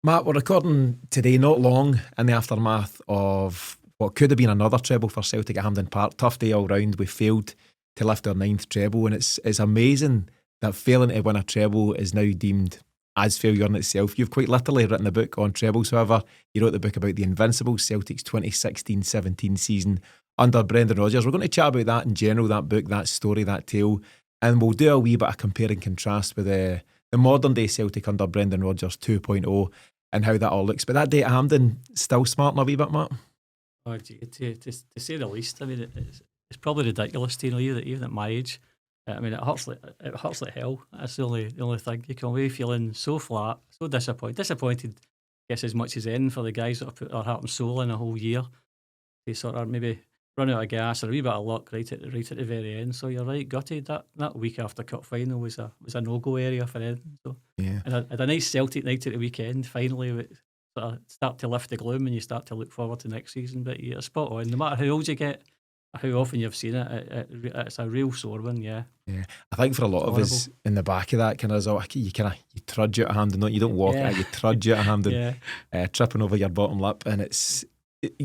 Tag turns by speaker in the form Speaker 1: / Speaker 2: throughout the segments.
Speaker 1: Matt, we're recording today not long in the aftermath of what could have been another treble for Celtic at Hampden Park. Tough day all round. We failed to lift our 9th treble, and it's amazing that failing to win a treble is now deemed as failure in itself. You've quite literally written a book on trebles, however. You wrote the book about the Invincible, Celtic's 2016-17 season under Brendan Rodgers. We're going to chat about that in general, that book, that story, that tale, and we'll do a wee bit of compare and contrast with the modern day Celtic under Brendan Rodgers 2.0 and how that all looks. But that day at Hampden, still smarting a wee bit, Matt?
Speaker 2: Oh, to say the least. I mean, it's probably ridiculous, Tino, even at my age. I mean, it hurts like hell. That's the only thing. You come away feeling so flat, so disappointed. I guess as much as anything for the guys that have put their heart and soul in a whole year. They sort of maybe run out of gas or a wee bit of luck right at the very end. So you're right, gutted. That week after cup final was a no-go area for Edinburgh. So
Speaker 1: Yeah.
Speaker 2: and I had a nice Celtic night at the weekend. Finally, we sort of start to lift the gloom and you start to look forward to next season. But yeah, spot on. No matter how old you get, how often you've seen it, it's a real sore one. Yeah.
Speaker 1: Yeah, I think for a lot of us in the back of that kind of result, you trudge out of Hampden, you don't walk out, you trudge out of Hampden, tripping over your bottom lip, and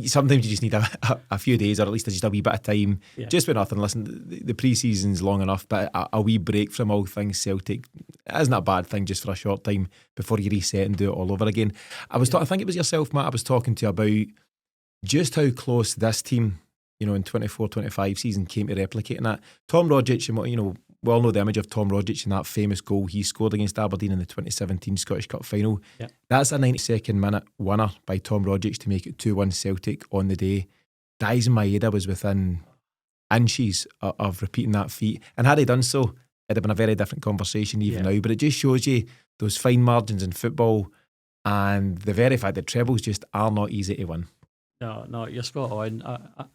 Speaker 1: sometimes you just need a few days, or at least just a wee bit of time, just with nothing. Listen, the pre-season's long enough, but a wee break from all things Celtic isn't a bad thing just for a short time before you reset and do it all over again. I think it was yourself, Matt, I was talking to you about just how close this team, in 24-25 season came to replicating that. Tom Rogic, we all know the image of Tom Rogic and that famous goal he scored against Aberdeen in the 2017 Scottish Cup final. Yep. That's a 92nd minute winner by Tom Rogic to make it 2-1 Celtic on the day. Daizen Maeda was within inches of repeating that feat, and had he done so, it'd have been a very different conversation even now. But it just shows you those fine margins in football and the very fact that trebles just are not easy to win.
Speaker 2: No, you're spot on.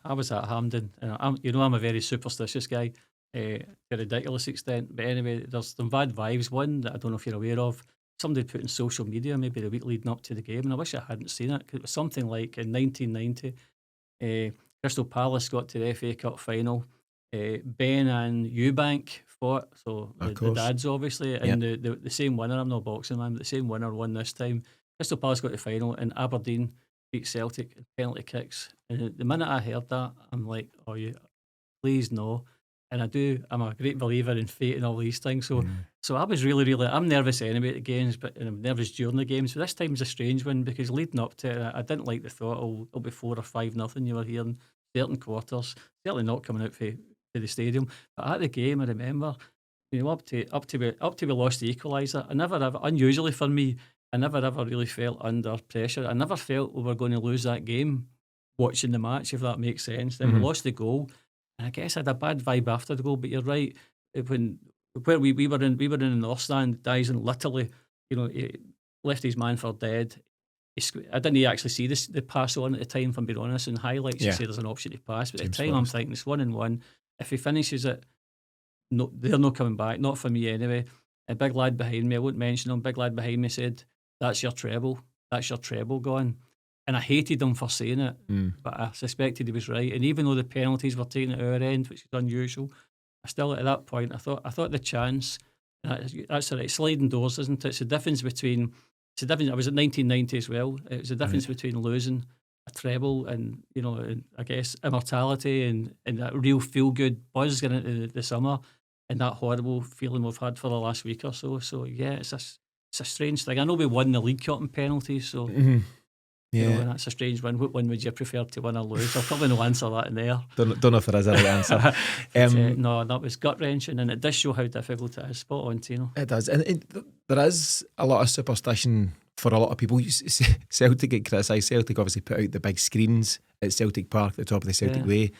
Speaker 2: I was at Hampden, and I'm a very superstitious guy to a ridiculous extent. But anyway, there's some bad vibes. One that I don't know if you're aware of, somebody put in social media maybe the week leading up to the game, and I wish I hadn't seen it. It was something like in 1990, Crystal Palace got to the FA Cup final. Ben and Eubank fought, so the dads obviously, and the same winner. I'm not a boxing man, but the same winner won this time. Crystal Palace got to the final, and Aberdeen beat Celtic in penalty kicks. And the minute I heard that, I'm like, oh, please no. And I'm a great believer in fate and all these things. So I was really, I'm nervous anyway at the games, and I'm nervous during the games. But this time was a strange one because leading up to it, I didn't like the thought, it'll be 4 or 5-0. You were hearing certain quarters, certainly not coming out to the stadium. But at the game, I remember, up to we lost the equaliser. I never ever, unusually for me, I never ever really felt under pressure. I never felt we were going to lose that game watching the match, if that makes sense. Then we lost the goal, and I guess I had a bad vibe after the goal. But you're right, where we were in the north stand, Daizen literally, he left his man for dead. I didn't actually see the pass on at the time, if I'm being honest. In highlights, you say there's an option to pass, but at the time I'm thinking it's 1-1. If he finishes it, no, they're not coming back. Not for me anyway. A big lad behind me, I won't mention him. Big lad behind me said, "That's your treble. That's your treble gone." And I hated him for saying it, but I suspected he was right. And even though the penalties were taken at our end, which is unusual, I still at that point I thought the chance. That's right. Sliding doors, isn't it? It's the difference between. I was at 1990 as well. It was the difference between losing a treble and I guess immortality and that real feel good buzz going into the summer, and that horrible feeling we've had for the last week or so. So yeah, it's a strange thing. I know we won the League Cup in penalties, so and that's a strange one. What one would you prefer to win or lose? I'll probably not answer that in there.
Speaker 1: Don't know if there is a right answer.
Speaker 2: No, that was gut wrenching, and it does show how difficult it is. Spot on, Tino.
Speaker 1: It does, and there is a lot of superstition for a lot of people. Celtic get criticised. Celtic obviously put out the big screens at Celtic Park at the top of the Celtic Way.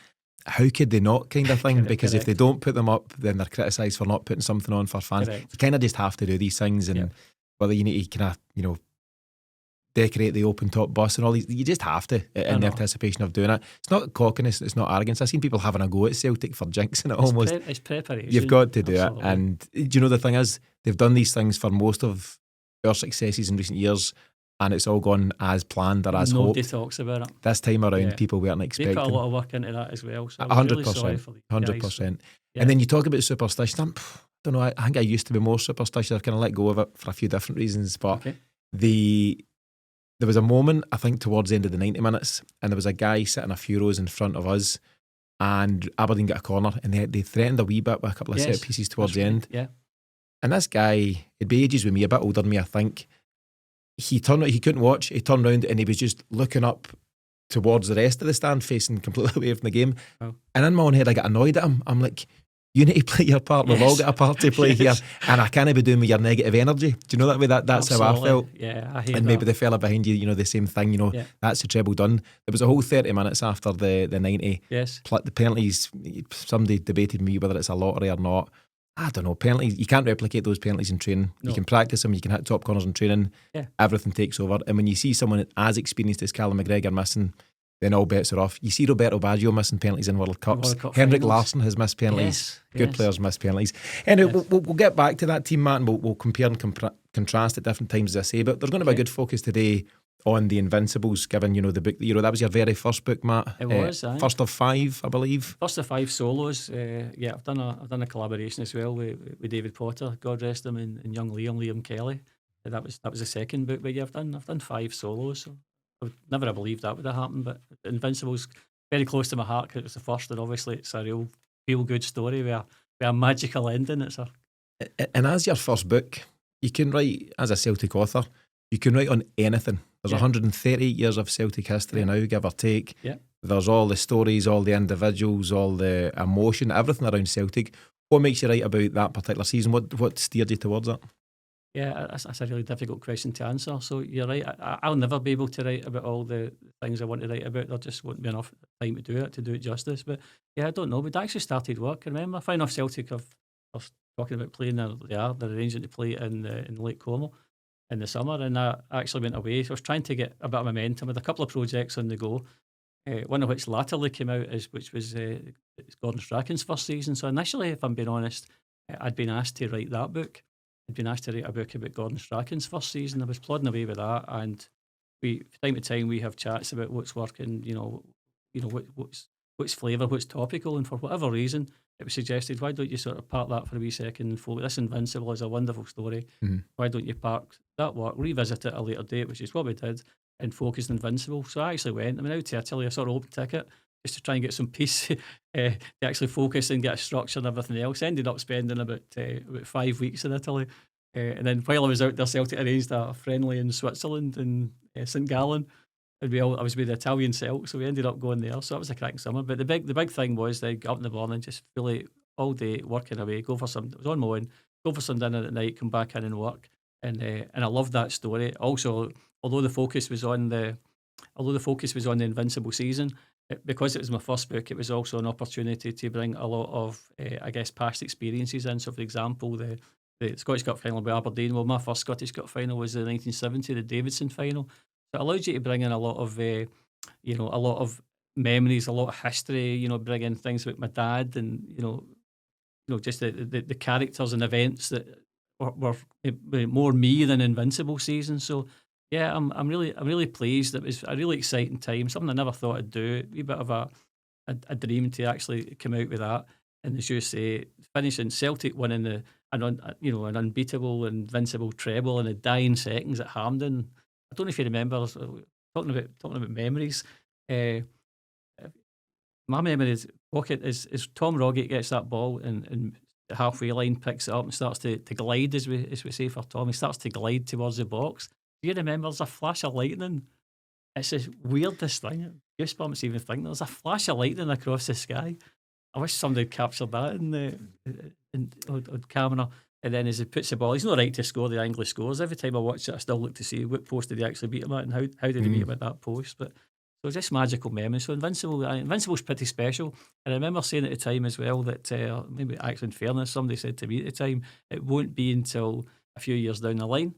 Speaker 1: How could they not, kind of thing? Because if they don't put them up, then they're criticised for not putting something on for fans. You kind of just have to do these things, and whether you need to kind of decorate the open top bus and all these, you just have to in the anticipation of doing it. It's not cockiness, it's not arrogance. I've seen people having a go at Celtic for jinxing it almost.
Speaker 2: It's preparation.
Speaker 1: You've got to do it. And do you know the thing is, they've done these things for most of our successes in recent years, and it's all gone as planned or as hoped.
Speaker 2: Nobody talks about it.
Speaker 1: This time around, people weren't expecting.
Speaker 2: They put a lot of work into that as well. So
Speaker 1: 100%.
Speaker 2: Really sorry for
Speaker 1: 100%. And then you talk about superstition. I don't know, I think I used to be more superstitious. I've kind of let go of it for a few different reasons, but there was a moment, I think, towards the end of the 90 minutes, and there was a guy sitting a few rows in front of us, and Aberdeen got a corner, and they threatened a wee bit with a couple of set pieces towards the end.
Speaker 2: Yeah.
Speaker 1: And this guy, he'd be ages with me, a bit older than me, I think. He couldn't watch. He turned around and he was just looking up towards the rest of the stand, facing completely away from the game.
Speaker 2: Oh.
Speaker 1: And in my own head, I got annoyed at him. I'm like, you need to play your part. We've all got a part to play here, and I can't be doing with your negative energy. Do you know that way? That's
Speaker 2: Absolutely.
Speaker 1: how I felt.
Speaker 2: Yeah, I hate
Speaker 1: and
Speaker 2: that.
Speaker 1: maybe the fella behind you, the same thing. That's the treble done. There was a whole 30 minutes after the 90.
Speaker 2: Yes.
Speaker 1: The penalties. Somebody debated me whether it's a lottery or not. I don't know. Penalties. You can't replicate those penalties in training. No. You can practice them. You can hit top corners in training.
Speaker 2: Yeah.
Speaker 1: Everything takes over. And when you see someone as experienced as Callum McGregor missing, then all bets are off. You see Roberto Baggio missing penalties in World Cups. Henrik Larsson has missed penalties. Good players miss penalties. Anyway, we'll get back to that team, Matt, and we'll compare and contrast at different times, as I say. But there's going to be a good focus today on the Invincibles, given the book. That was your very first book, Matt.
Speaker 2: It was.
Speaker 1: First of 5, I believe.
Speaker 2: First of 5 solos. I've done a collaboration as well with David Potter, God rest him, and young Liam Kelly. That was the second book. But I've done 5 solos. So I would never have believed that would have happened, but Invincible's very close to my heart because it was the first, and obviously it's a real feel good story with a magical ending.
Speaker 1: And as your first book, you can write, as a Celtic author, you can write on anything. There's 138 years of Celtic history now, give or take.
Speaker 2: Yeah.
Speaker 1: There's all the stories, all the individuals, all the emotion, everything around Celtic. What makes you write about that particular season? What steered you towards it?
Speaker 2: Yeah, that's a really difficult question to answer. So you're right. I'll never be able to write about all the things I want to write about. There just won't be enough time to do it justice. But yeah, I don't know. We'd actually started work. I remember fine off Celtic. I was talking about playing they're arranging to play in Lake Como in the summer, and I actually went away. So I was trying to get a bit of momentum with a couple of projects on the go. One of which latterly came out, which was Gordon Strachan's first season. So initially, if I'm being honest, I'd been asked to write that book. I'd been asked to write a book about Gordon Strachan's first season. I was plodding away with that, and time to time we have chats about what's working, what's flavour, what's topical, and for whatever reason it was suggested, why don't you sort of park that for a wee second and focus? This Invincible is a wonderful story. Mm-hmm. Why don't you park that work, revisit it at a later date, which is what we did, and focus on Invincible. So I actually went. Out to Italy, a sort of open ticket, just to try and get some peace, to actually focus and get a structure and everything else. Ended up spending about 5 weeks in Italy. And then while I was out there, Celtic arranged a friendly in Switzerland in St Gallen. I was with the Italian Celtic, so we ended up going there. So that was a cracking summer. But the big thing was they got up in the morning, just fully all day working away. It was on my own. Go for some dinner at night, come back in and work. And I loved that story. Also, although the focus was on the Invincible season, because it was my first book, it was also an opportunity to bring a lot of past experiences in. So, for example, the Scottish Cup final with Aberdeen. Well, my first Scottish Cup final was the 1970, the Davidson final. So it allowed you to bring in a lot of memories, a lot of history. Bring in things about my dad, and just the characters and events that were more me than Invincible season. So yeah, I'm really pleased. It was a really exciting time. Something I never thought I'd do. A wee bit of a dream to actually come out with that. And as you say, finishing Celtic winning an unbeatable, invincible treble in the dying seconds at Hampden. I don't know if you remember talking about memories. My memory is Tom Roggett gets that ball and the halfway line, picks it up and starts to glide, as we say for Tom. He starts to glide towards the box. Do you remember? There's a flash of lightning. It's the weirdest thing. Goosebumps even think there's a flash of lightning across the sky. I wish somebody had captured that on camera. And then as he puts the ball, he's not right to score the English scores. Every time I watch it, I still look to see what post did he actually beat him at and how did he beat him at that post. But so just magical memories. So Invincible's pretty special. And I remember saying at the time as well that maybe actually in fairness, somebody said to me at the time, it won't be until a few years down the line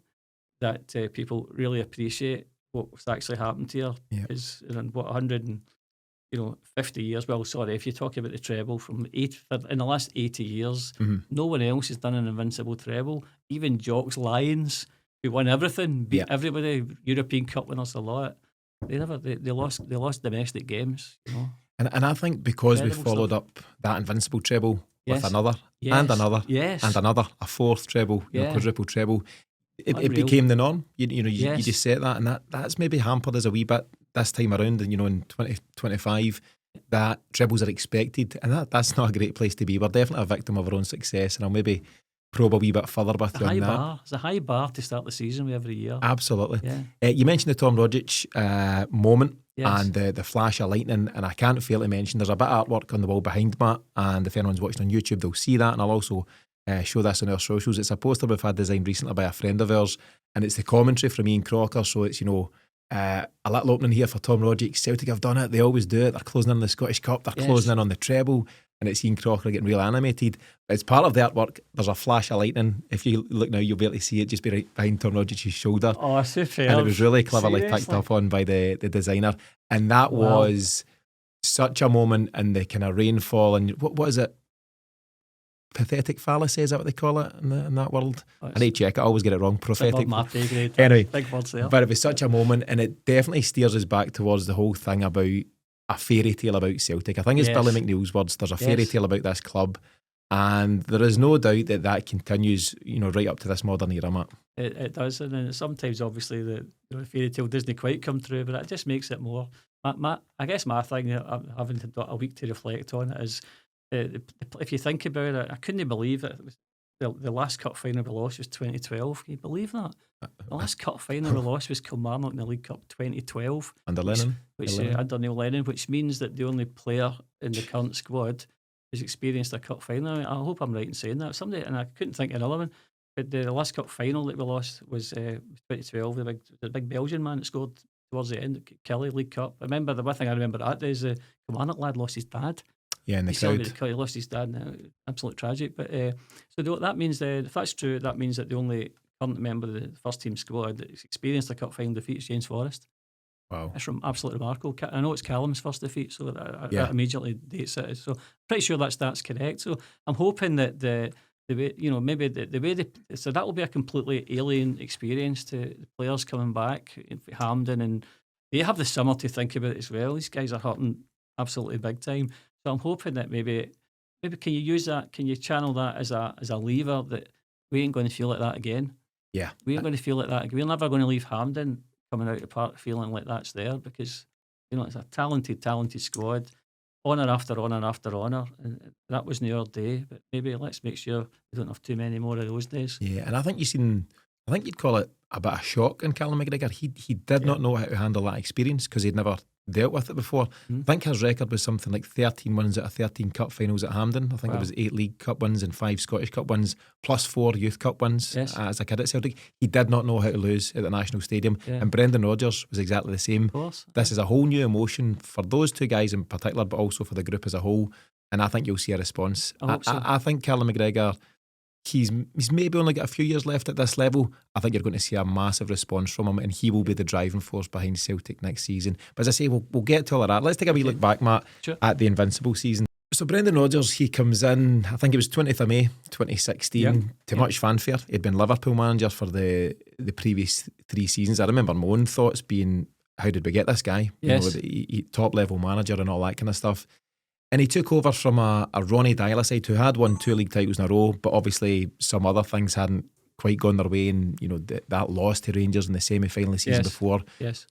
Speaker 2: that people really appreciate what's actually happened here. Yep. Is in what 150 years. Well, sorry, if you talk about the treble in the last 80 years, no one else has done an Invincible treble. Even Jock's Lions, who won everything, beat everybody, European Cup winners a lot. They lost domestic games.
Speaker 1: And I think because incredible we followed up that Invincible treble with another and another and another, a fourth treble, quadruple treble. it became the norm. You just set that, and that's maybe hampered us a wee bit this time around. And in 2025, that trebles are expected, and that's not a great place to be. We're definitely a victim of our own success, and I'll maybe probe a wee bit further with you on that.
Speaker 2: It's a high bar to start the season with every year.
Speaker 1: Absolutely.
Speaker 2: Yeah.
Speaker 1: You mentioned the Tom Rodgers moment.
Speaker 2: Yes.
Speaker 1: And the flash of lightning, and I can't fail to mention there's a bit of artwork on the wall behind Matt, and if anyone's watching on YouTube they'll see that, and I'll also show this on our socials. It's a poster we've had designed recently by a friend of ours, and it's the commentary from Ian Crocker, so it's a little opening here for Tom Rodgers. Celtic have done it, they always do it, they're closing in on the Scottish Cup, they're closing in on the treble, and it's Ian Crocker getting real animated. It's part of the artwork. There's a flash of lightning. If you look now, you'll be able to see it just be right behind Tom Rodgers' shoulder.
Speaker 2: Oh, superb.
Speaker 1: And it was really cleverly picked up on by the designer. And that was such a moment in the kind of rainfall. And what is it? Pathetic fallacy, is that what they call it in that world? I need to check it. I always get it wrong. Prophetic.
Speaker 2: Anyway, big words there.
Speaker 1: But it was such a moment, and it definitely steers us back towards the whole thing about a fairy tale about Celtic. I think it's Billy McNeil's words. There's a fairy tale about this club, and there is no doubt that continues, right up to this modern era, Matt.
Speaker 2: It does, and then sometimes obviously the fairy tale doesn't quite come true, but it just makes it more. I guess my thing, having a week to reflect on it, is if you think about it, I couldn't believe it. The last cup final we lost was 2012. Can you believe that? The last cup final we lost was Kilmarnock in the League Cup 2012.
Speaker 1: Under Lennon.
Speaker 2: Under Neil Lennon, which means that the only player in the current squad who's experienced a cup final. I hope I'm right in saying that. And I couldn't think of another one. But the last cup final that we lost was 2012. The big Belgian man that scored towards the end, Kelly, League Cup. I remember, the one thing I remember that day is the Kilmarnock lad lost his dad.
Speaker 1: Yeah, in the crowd.
Speaker 2: He lost his dad now. Absolute tragic. But so that means if that's true, that means that the only current member of the first team squad that's experienced a cup final defeat is James Forrest.
Speaker 1: Wow.
Speaker 2: That's absolutely remarkable. I know it's Callum's first defeat, so that immediately dates it. So pretty sure that's correct. So I'm hoping that the way, maybe the way so that will be a completely alien experience to the players coming back, Hampden, and they have the summer to think about it as well. These guys are hurting absolutely big time. So I'm hoping that maybe can you use that? Can you channel that as a lever that we ain't going to feel like that again?
Speaker 1: Yeah,
Speaker 2: we ain't going to feel like that again. We're never going to leave Hampden coming out of the park feeling like that's there, because it's a talented squad, honour after honour after honour, and that wasn't our day. But maybe let's make sure we don't have too many more of those days.
Speaker 1: Yeah, and I think you'd call it a bit of shock in Callum McGregor. He did not know how to handle that experience because he'd never dealt with it before. I think his record was something like 13 wins out of 13 cup finals at Hampden. I think there was 8 League Cup wins and 5 Scottish Cup wins, plus 4 Youth Cup wins as a kid at Celtic. He did not know how to lose at the National Stadium. And Brendan Rodgers was exactly the same. This is a whole new emotion for those two guys in particular, but also for the group as a whole. And I think you'll see a response. I think Callum McGregor, he's maybe only got a few years left at this level. I think you're going to see a massive response from him, and he will be the driving force behind Celtic next season. But as I say, we'll get to all of that. Let's take a wee look back, Matt, at the Invincible season. So Brendan Rodgers, he comes in, I think it was 20th of May 2016, to much fanfare. He'd been Liverpool manager for the previous 3 seasons. I remember my own thoughts being, how did we get this guy? Top level manager and all that kind of stuff. And he took over from a Ronnie Dyler side who had won 2 league titles in a row, but obviously some other things hadn't quite gone their way, and that loss to Rangers in the semi-final the season before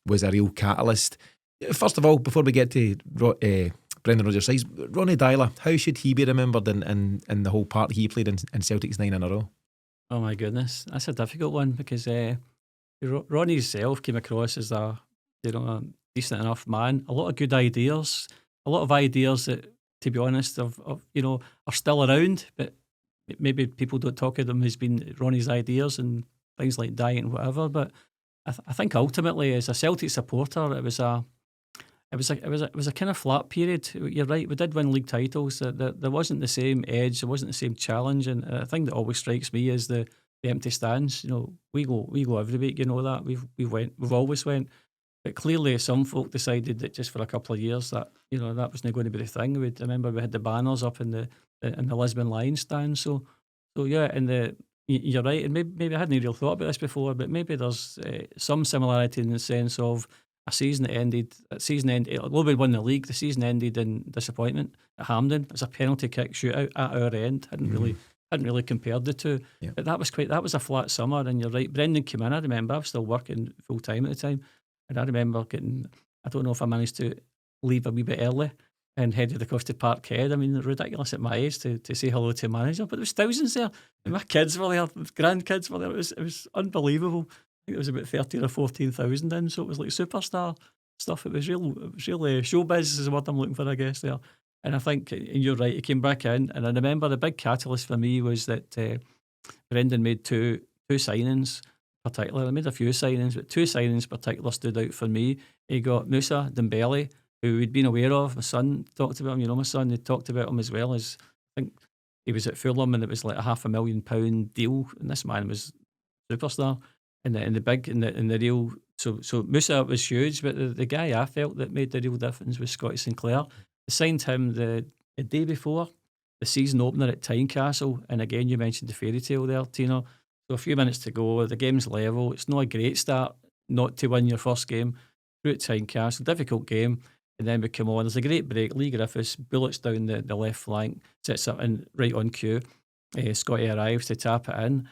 Speaker 1: was a real catalyst. First of all, before we get to Brendan Rodgers' side, Ronnie Dyler, how should he be remembered in the whole part he played in Celtic's 9 in a row?
Speaker 2: Oh my goodness, that's a difficult one, because Ronnie himself came across as a decent enough man. A lot of good ideas. A lot of ideas that, to be honest, are still around, but maybe people don't talk of them as being Ronnie's ideas and things like diet and whatever. But I think ultimately, as a Celtic supporter, it was a kind of flat period. You're right, we did win league titles. There wasn't the same edge, there wasn't the same challenge, and a thing that always strikes me is the empty stands. We go every week. That we've always went. But clearly, some folk decided that just for a couple of years that that wasn't going to be the thing. I remember we had the banners up in the Lisbon Lions stand. So yeah, and you're right. And maybe I hadn't really thought about this before, but maybe there's some similarity in the sense of a season that ended. Although we won the league, the season ended in disappointment at Hampden. It was a penalty kick shootout at our end. Hadn't hadn't really compared the two.
Speaker 1: Yeah.
Speaker 2: But that was a flat summer, and you're right. Brendan came in. I remember I was still working full time at the time, and I remember I don't know if I managed to leave a wee bit early and headed across to Parkhead. I mean, ridiculous at my age to say hello to a manager, but there was thousands there. And my kids were there, grandkids were there. It was unbelievable. I think it was about 13 or 14,000 in, so it was like superstar stuff. It was really showbiz is what I'm looking for, I guess, there. And I think, and you're right, he came back in, and I remember the big catalyst for me was that Brendan made two signings, particularly. I made a few signings, but two signings particular stood out for me. He got Moussa Dembele, who we'd been aware of. My son talked about him. You know, my son had talked about him as well. As I think he was at Fulham, and it was like a £500,000 deal. And this man was superstar in the real. So Moussa was huge, but the guy I felt that made the real difference was Scotty Sinclair. I signed him the day before the season opener at Tynecastle, and again you mentioned the fairy tale there, Tino. So a few minutes to go, the game's level. It's not a great start not to win your first game. Through at Tynecastle, difficult game. And then we come on. There's a great break. Lee Griffiths bullets down the left flank, sets up and right on cue. Scotty arrives to tap it in.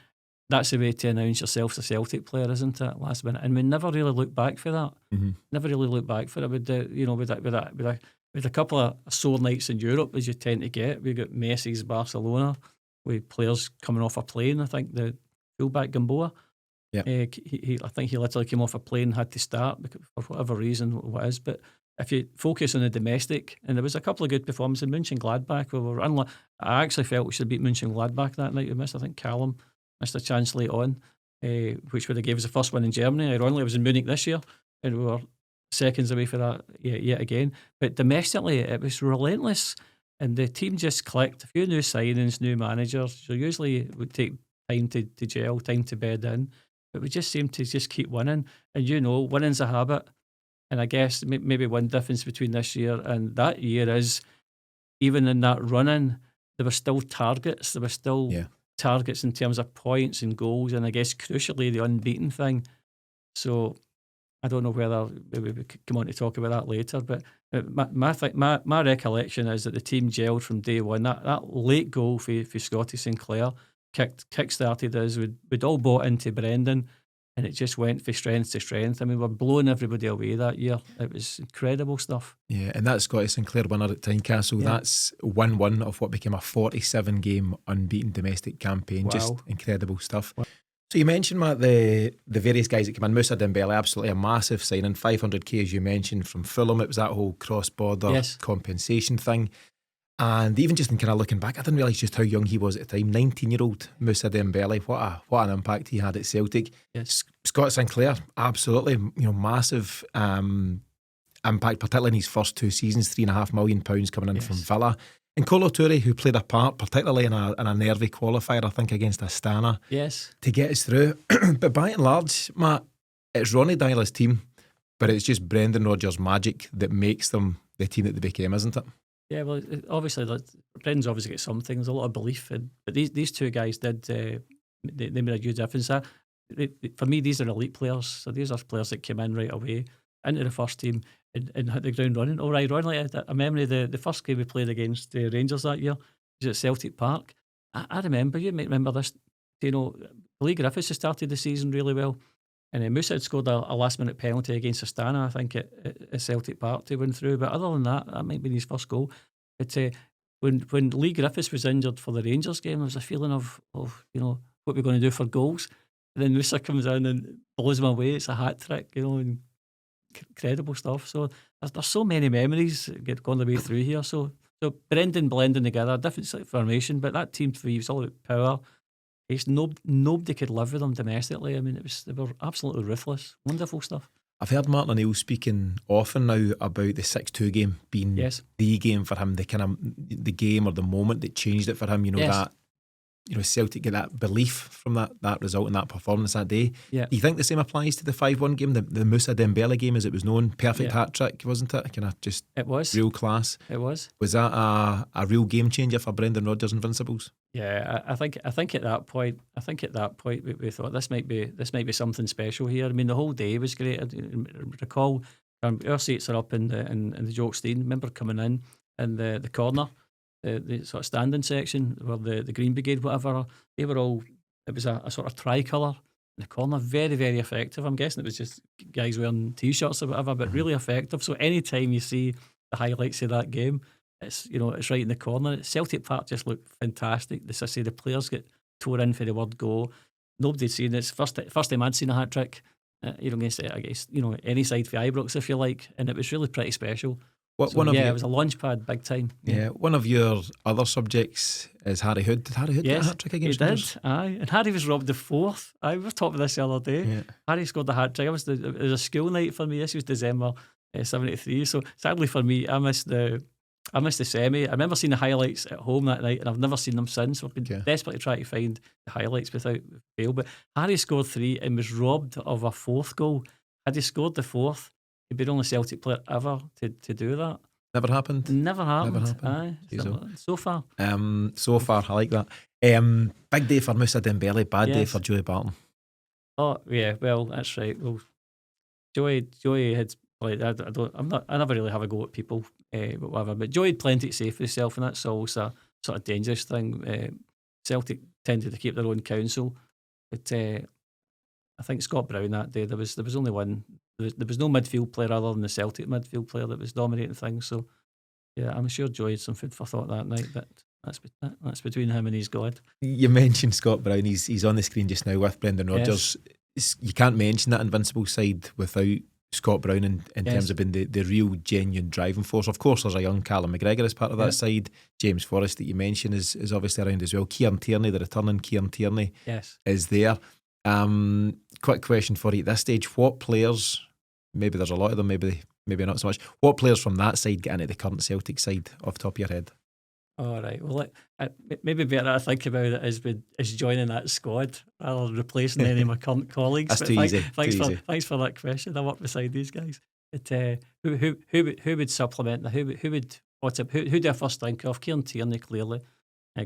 Speaker 2: That's the way to announce yourself as a Celtic player, isn't it? Last minute, and we never really look back for that.
Speaker 1: Mm-hmm.
Speaker 2: Never really look back for it. With a couple of sore nights in Europe, as you tend to get. We got Messi's Barcelona with players coming off a plane. I think the fullback Gamboa.
Speaker 1: Yeah,
Speaker 2: I think he literally came off a plane and had to start because, for whatever reason, what is. But if you focus on the domestic, and there was a couple of good performances in Mönchengladbach. I actually felt we should have beat Mönchengladbach that night. We missed, I think Callum missed a chance late on, which would have gave us the first one in Germany. Ironically, I was in Munich this year, and we were seconds away for that yet again. But domestically, it was relentless, and the team just clicked. A few new signings, new managers. So usually it would take time to gel, time to bed in. But we just seem to just keep winning. And winning's a habit. And I guess maybe one difference between this year and that year is even in that running, there were still targets. There were still targets in terms of points and goals. And I guess crucially, the unbeaten thing. So I don't know whether we could come on to talk about that later. But my recollection is that the team gelled from day one. That late goal for Scotty Sinclair kick-started us. We'd all bought into Brendan, and it just went from strength to strength. I mean, we're blowing everybody away that year. It was incredible stuff.
Speaker 1: Yeah, and that Scotty Sinclair winner at Tynecastle, that's 1-1 of what became a 47-game unbeaten domestic campaign.
Speaker 2: Wow.
Speaker 1: Just incredible stuff.
Speaker 2: Wow.
Speaker 1: So you mentioned, Matt, the various guys that came in. Moussa Dembele, absolutely a massive signing, 500k as you mentioned from Fulham. It was that whole cross-border compensation thing. And even just in kind of looking back, I didn't realise just how young he was at the time. 19-year-old Moussa Dembele, what an impact he had at Celtic.
Speaker 2: Yes.
Speaker 1: Scott Sinclair, absolutely, massive impact, particularly in his first two seasons, £3.5 million coming in from Villa. And Kolo Toure, who played a part, particularly in a nervy qualifier, I think, against Astana, to get us through. But by and large, Matt, it's Ronnie Dyler's team, but it's just Brendan Rodgers' magic that makes them the team that they became, isn't it?
Speaker 2: Yeah, well, obviously, Brendan's obviously got something. There's a lot of belief in, but these two guys did. They made a huge difference. For me, these are elite players. So these are players that came in right away into the first team and hit the ground running. Or ironically, a memory the first game we played against the Rangers that year was at Celtic Park. I remember, you might remember this. Lee Griffiths had started the season really well, and Moussa had scored a last-minute penalty against Astana, I think, at Celtic Park to win through. But other than that, that might be his first goal. But when Lee Griffiths was injured for the Rangers game, there was a feeling of what we're going to do for goals. And then Moussa comes in and blows him away. It's a hat-trick, and incredible stuff. So there's so many memories get gone the way through here. So Brendan blending together, different sort of formation, but that team for you was all about power. Nobody could live with them domestically. I mean, they were absolutely ruthless. Wonderful stuff.
Speaker 1: I've heard Martin O'Neill speaking often now about the 6-2 game being the game for him, the kind of the game or the moment that changed it for him. That Celtic get that belief from that result and that performance that day. Yeah. Do you think the same applies to the 5-1 game, the Moussa Dembele game as it was known? Perfect hat trick, wasn't it? Kind of just
Speaker 2: it was
Speaker 1: real class.
Speaker 2: It was.
Speaker 1: Was that a real game changer for Brendan Rodgers' Invincibles?
Speaker 2: Yeah, I think at that point, we thought this might be something special here. I mean, the whole day was great. I recall our seats are up in the Jock Stein. Remember coming in the corner. the sort of standing section, where the Green Brigade, whatever, they were all, it was a sort of tricolour in the corner, very, very effective. I'm guessing it was just guys wearing T-shirts or whatever, but really effective. So anytime you see the highlights of that game, it's it's right in the corner. Celtic Park just looked fantastic. As I say, the players get tore in for the word go. Nobody'd seen this. First time I'd seen a hat trick, against any side for Ibrox, if you like, and it was really pretty special. It was a launch pad, big time.
Speaker 1: Yeah, one of your other subjects is Harry Hood. Did Harry Hood get a hat trick against Rangers?
Speaker 2: He did, aye. And Harry was robbed the fourth. We were talking about this the other day. Yeah. Harry scored the hat trick. It was a school night for me. This was December 73. So sadly for me, I missed the semi. I remember seeing the highlights at home that night, and I've never seen them since. I've been desperately trying to find the highlights without fail. But Harry scored 3 and was robbed of a 4th goal. Had he scored the 4th, he'd be the only Celtic player ever to do that.
Speaker 1: Never happened.
Speaker 2: Never happened. Aye. So far.
Speaker 1: So far, I like that. Big day for Moussa Dembele. Bad day for Joey Barton.
Speaker 2: Oh yeah, well that's right. Well, Joey had played. I never really have a go at people, but whatever. But Joey had plenty to say for himself, and that's always a sort of dangerous thing. Celtic tended to keep their own counsel, but I think Scott Brown that day there was only one. There was no midfield player other than the Celtic midfield player that was dominating things. So yeah, I'm sure Joey had some food for thought that night, but that's between him and his God.
Speaker 1: You mentioned Scott Brown. He's on the screen just now with Brendan Rodgers. Yes. You can't mention that Invincible side without Scott Brown in terms of being the real genuine driving force. Of course, there's a young Callum McGregor as part of that side. James Forrest that you mentioned is obviously around as well. Kieran Tierney, the returning Kieran Tierney, is there. Quick question for you at this stage: what players? Maybe there's a lot of them. Maybe not so much. What players from that side get into the current Celtic side off the top of your head?
Speaker 2: All right. Well, maybe better to think about it as joining that squad rather than replacing any of my current colleagues.
Speaker 1: That's too easy.
Speaker 2: Thanks for that question. I work beside these guys. But who would supplement? Who do I first think of? Kieran Tierney, clearly.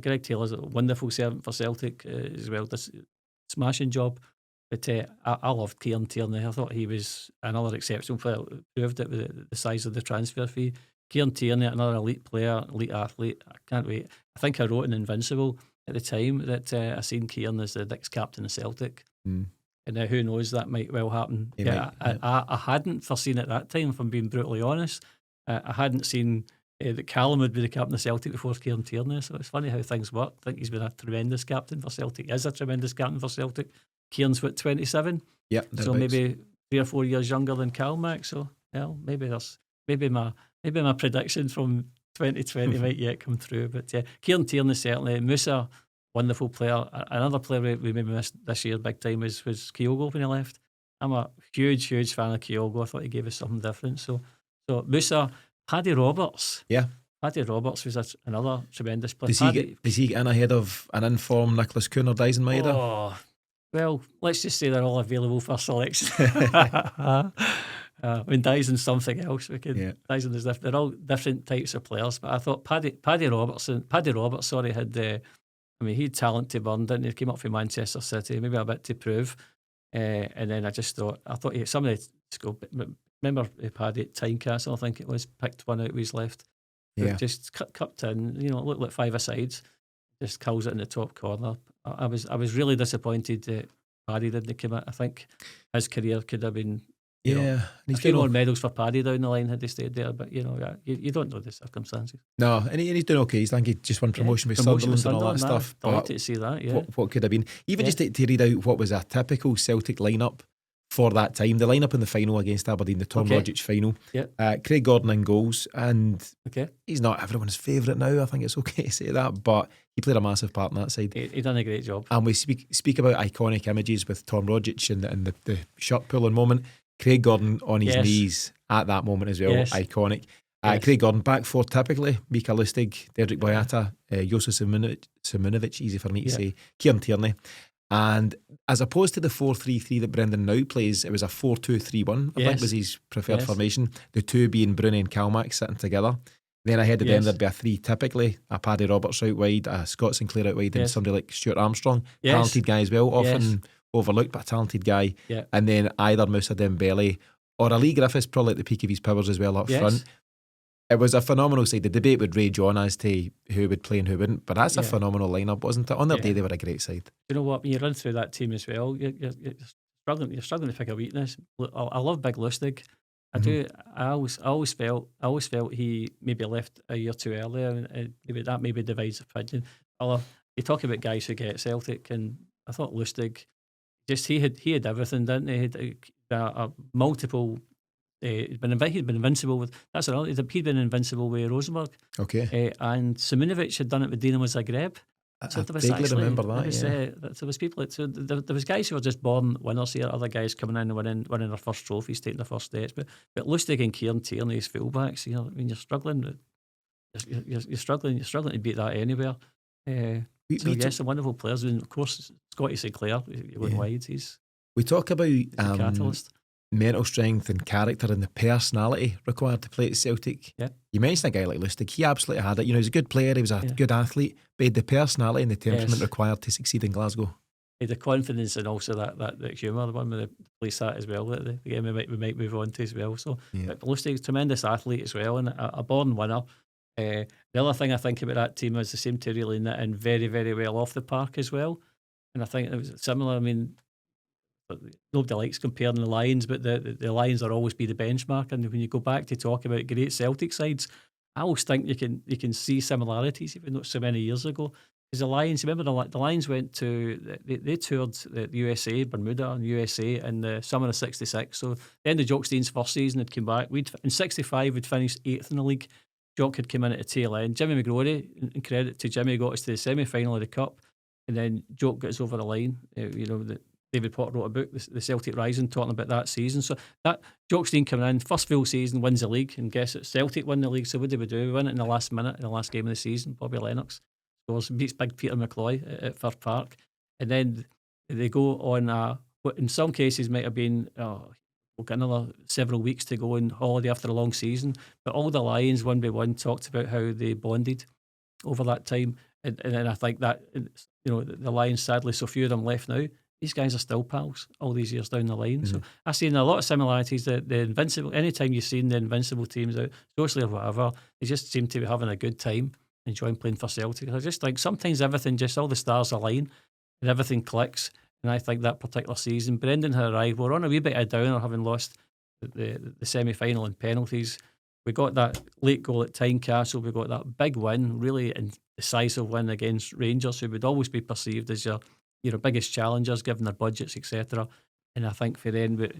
Speaker 2: Greg Taylor's a wonderful servant for Celtic as well. This smashing job. But I loved Kieran Tierney. I thought he was another exceptional player. Proved it with the size of the transfer fee. Kieran Tierney, another elite player, elite athlete. I can't wait. I think I wrote in Invincible at the time that I seen Kieran as the next captain of Celtic. And now who knows, that might well happen. I hadn't foreseen at that time, if I'm being brutally honest. I hadn't seen that Callum would be the captain of Celtic before Kieran Tierney. So it's funny how things work. I think he's been a tremendous captain for Celtic. He is a tremendous captain for Celtic. Kieran's 27.
Speaker 1: Yeah,
Speaker 2: so maybe 3 or 4 years younger than Calmac. So maybe my prediction from 2020 might yet come through. But Kieran Tierney certainly. Moussa, wonderful player. Another player we maybe missed this year big time was Kyogo when he left. I'm a huge fan of Kyogo. I thought he gave us something different. So Moussa, Paddy Roberts.
Speaker 1: Yeah.
Speaker 2: Paddy Roberts was another tremendous player.
Speaker 1: Does he get in ahead of an informed Nicholas Kuhn or Dyson Maeda?
Speaker 2: Oh, well, let's just say they're all available for selection. When Dyson's something else, Dyson is different. They're all different types of players. But I thought Paddy Roberts, had he had talent to burn, didn't he? He came up from Manchester City, maybe a bit to prove. And then I thought some of the school. Remember Paddy at Tynecastle? I think it was, picked one out with his left.
Speaker 1: Yeah.
Speaker 2: Just cupped in. Looked like 5-a-sides. Just culls it in the top corner. I was really disappointed that Paddy didn't come out. I think his career could have been a few more medals for Paddy down the line had he stayed there. But you don't know the circumstances.
Speaker 1: No, and he's doing okay. I think he just won promotion with Sunderland and all that stuff.
Speaker 2: Delighted to see that. Yeah.
Speaker 1: What could have been? Even just to read out what was a typical Celtic lineup for that time. The lineup in the final against Aberdeen, the Tom Rodgers final.
Speaker 2: Yeah.
Speaker 1: Craig Gordon in goals, and he's not everyone's favourite now. I think it's okay to say that, but he played a massive part in that side.
Speaker 2: He done a great job.
Speaker 1: And we speak about iconic images with Tom Rodgers and the shirt pulling moment. Craig Gordon on his knees at that moment as well. Iconic. Craig Gordon back four typically. Mika Lustig, Dedrick Boyata, Josef Simunovic, easy for me to say, Kieran Tierney. And as opposed to the 4-3-3 that Brendan now plays, it was a 4-2-3-1, I think was his preferred formation. The two being Bruni and Calmac sitting together. Then ahead of them there'd be a 3 typically, a Paddy Roberts out wide, a Scott Sinclair out wide, and somebody like Stuart Armstrong. Talented guy as well, often overlooked, but a talented guy. And then either Moussa Dembele or Ali Griffiths, probably at the peak of his powers as well up front. It was a phenomenal side. The debate would rage on as to who would play and who wouldn't, but that's a phenomenal lineup, wasn't it? On their day, they were a great side.
Speaker 2: You know what? When you run through that team as well, you're struggling to pick a weakness. I love Big Lustig. I do. I always felt he maybe left a year too early, and maybe divides opinion. You talk about guys who get Celtic, and I thought Lustig, just he had everything, didn't he? He had multiple. He'd been invincible with. That's another. He'd been invincible with Rosenborg.
Speaker 1: Okay.
Speaker 2: And Simunovic had done it with Dinamo Zagreb. So
Speaker 1: I vaguely remember that.
Speaker 2: There was people. There was guys who were just born winners here. Other guys coming in and winning their first trophies, taking their first steps. But Lustig and Kieran Tierney as fullbacks. You know, I mean, you're struggling. You're struggling to beat that anywhere. Yes, some wonderful players. And of course, Scotty Sinclair, going wide.
Speaker 1: We talk about
Speaker 2: a catalyst.
Speaker 1: Mental strength and character and the personality required to play at Celtic.
Speaker 2: Yeah.
Speaker 1: You mentioned a guy like Lustig. He absolutely had it. You know, he was a good player. He was a good athlete. But he had the personality and the temperament required to succeed in Glasgow.
Speaker 2: He had the confidence and also that humour. The one with the police that as well. The game we might move on to as well. So Lustig, tremendous athlete as well, and a born winner. The other thing I think about that team is they seem to really knit in very, very well off the park as well. And I think it was similar. I mean, nobody likes comparing the Lions, but the Lions will always be the benchmark. And when you go back to talk about great Celtic sides, I always think you can see similarities, even though it's so many years ago. Because the Lions, remember the Lions went to they toured the USA, Bermuda, and USA in the summer of '66. So the end of Jock Stein's first season had come back. In '65 we'd finished 8th in the league. Jock had come in at the tail end. Jimmy McGrory, in credit to Jimmy, got us to the semi-final of the Cup, and then Jock got us over the line. David Potter wrote a book, The Celtic Rising, talking about that season. So that Jock Stein coming in, first full season, wins the league, and guess it, Celtic win the league. So what did we do? We win it in the last minute, in the last game of the season. Bobby Lennox scores, beats Big Peter McCloy at Firth Park. And then they go on, what in some cases might have been, we've got another several weeks to go on holiday after a long season. But all the Lions, one by one, talked about how they bonded over that time. And then I think that, the Lions, sadly, so few of them left now. These guys are still pals all these years down the line. So I've seen a lot of similarities. The Invincible, anytime you've seen the Invincible teams out, socially or whatever, they just seem to be having a good time, enjoying playing for Celtic. I just think sometimes everything, just all the stars align and everything clicks. And I think that particular season, Brendan had arrived. We're on a wee bit of a downer, having lost the semi-final in penalties. We got that late goal at Tynecastle. We got that big win, really decisive win against Rangers, who would always be perceived as your biggest challengers, given their budgets, etc. And I think for then,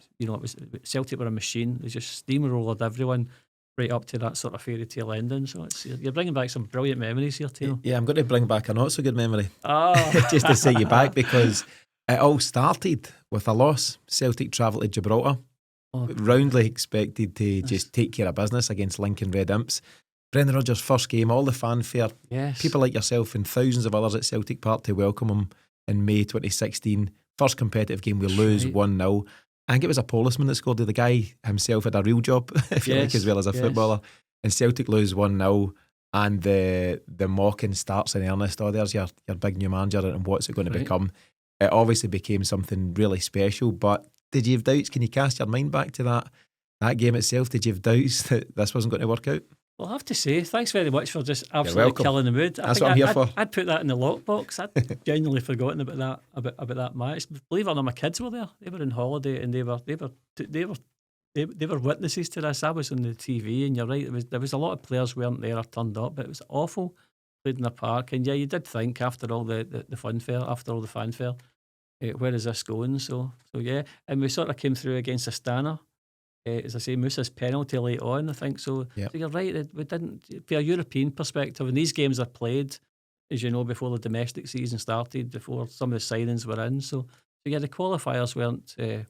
Speaker 2: Celtic were a machine. They just steamrolled everyone right up to that sort of fairy tale ending. So you're bringing back some brilliant memories here, Tino. Yeah,
Speaker 1: I'm going to bring back a not so good memory. Just to set you back, because it all started with a loss. Celtic travelled to Gibraltar, roundly expected to just take care of business against Lincoln Red Imps. Brendan Rodgers' first game, all the fanfare, people like yourself and thousands of others at Celtic Park to welcome him in May 2016. First competitive game, we lose 1-0. I think it was a policeman that scored. The guy himself had a real job, if you like, as well as a footballer. And Celtic lose 1-0, and the mocking starts in earnest. There's your big new manager, and what's it going to become? It obviously became something really special, but did you have doubts? Can you cast your mind back to that game itself? Did you have doubts that this wasn't going to work out?
Speaker 2: Well, I have to say, thanks very much for just absolutely killing the mood.
Speaker 1: That's what I'm here for.
Speaker 2: I'd put that in the lockbox. I'd genuinely forgotten about that match. Believe it or not, my kids were there. They were on holiday, and they were witnesses to this. I was on the TV, and you're right. There was a lot of players weren't there or turned up, but it was awful. Played in the park, and you did think after all the funfair, after all the fanfare, where is this going? So yeah, and we sort of came through against Astana. As I say, Moussa's penalty late on, I think so. Yep. So you're right, we didn't, from a European perspective, and these games are played, as you know, before the domestic season started, before some of the signings were in. So yeah, the qualifiers weren't, they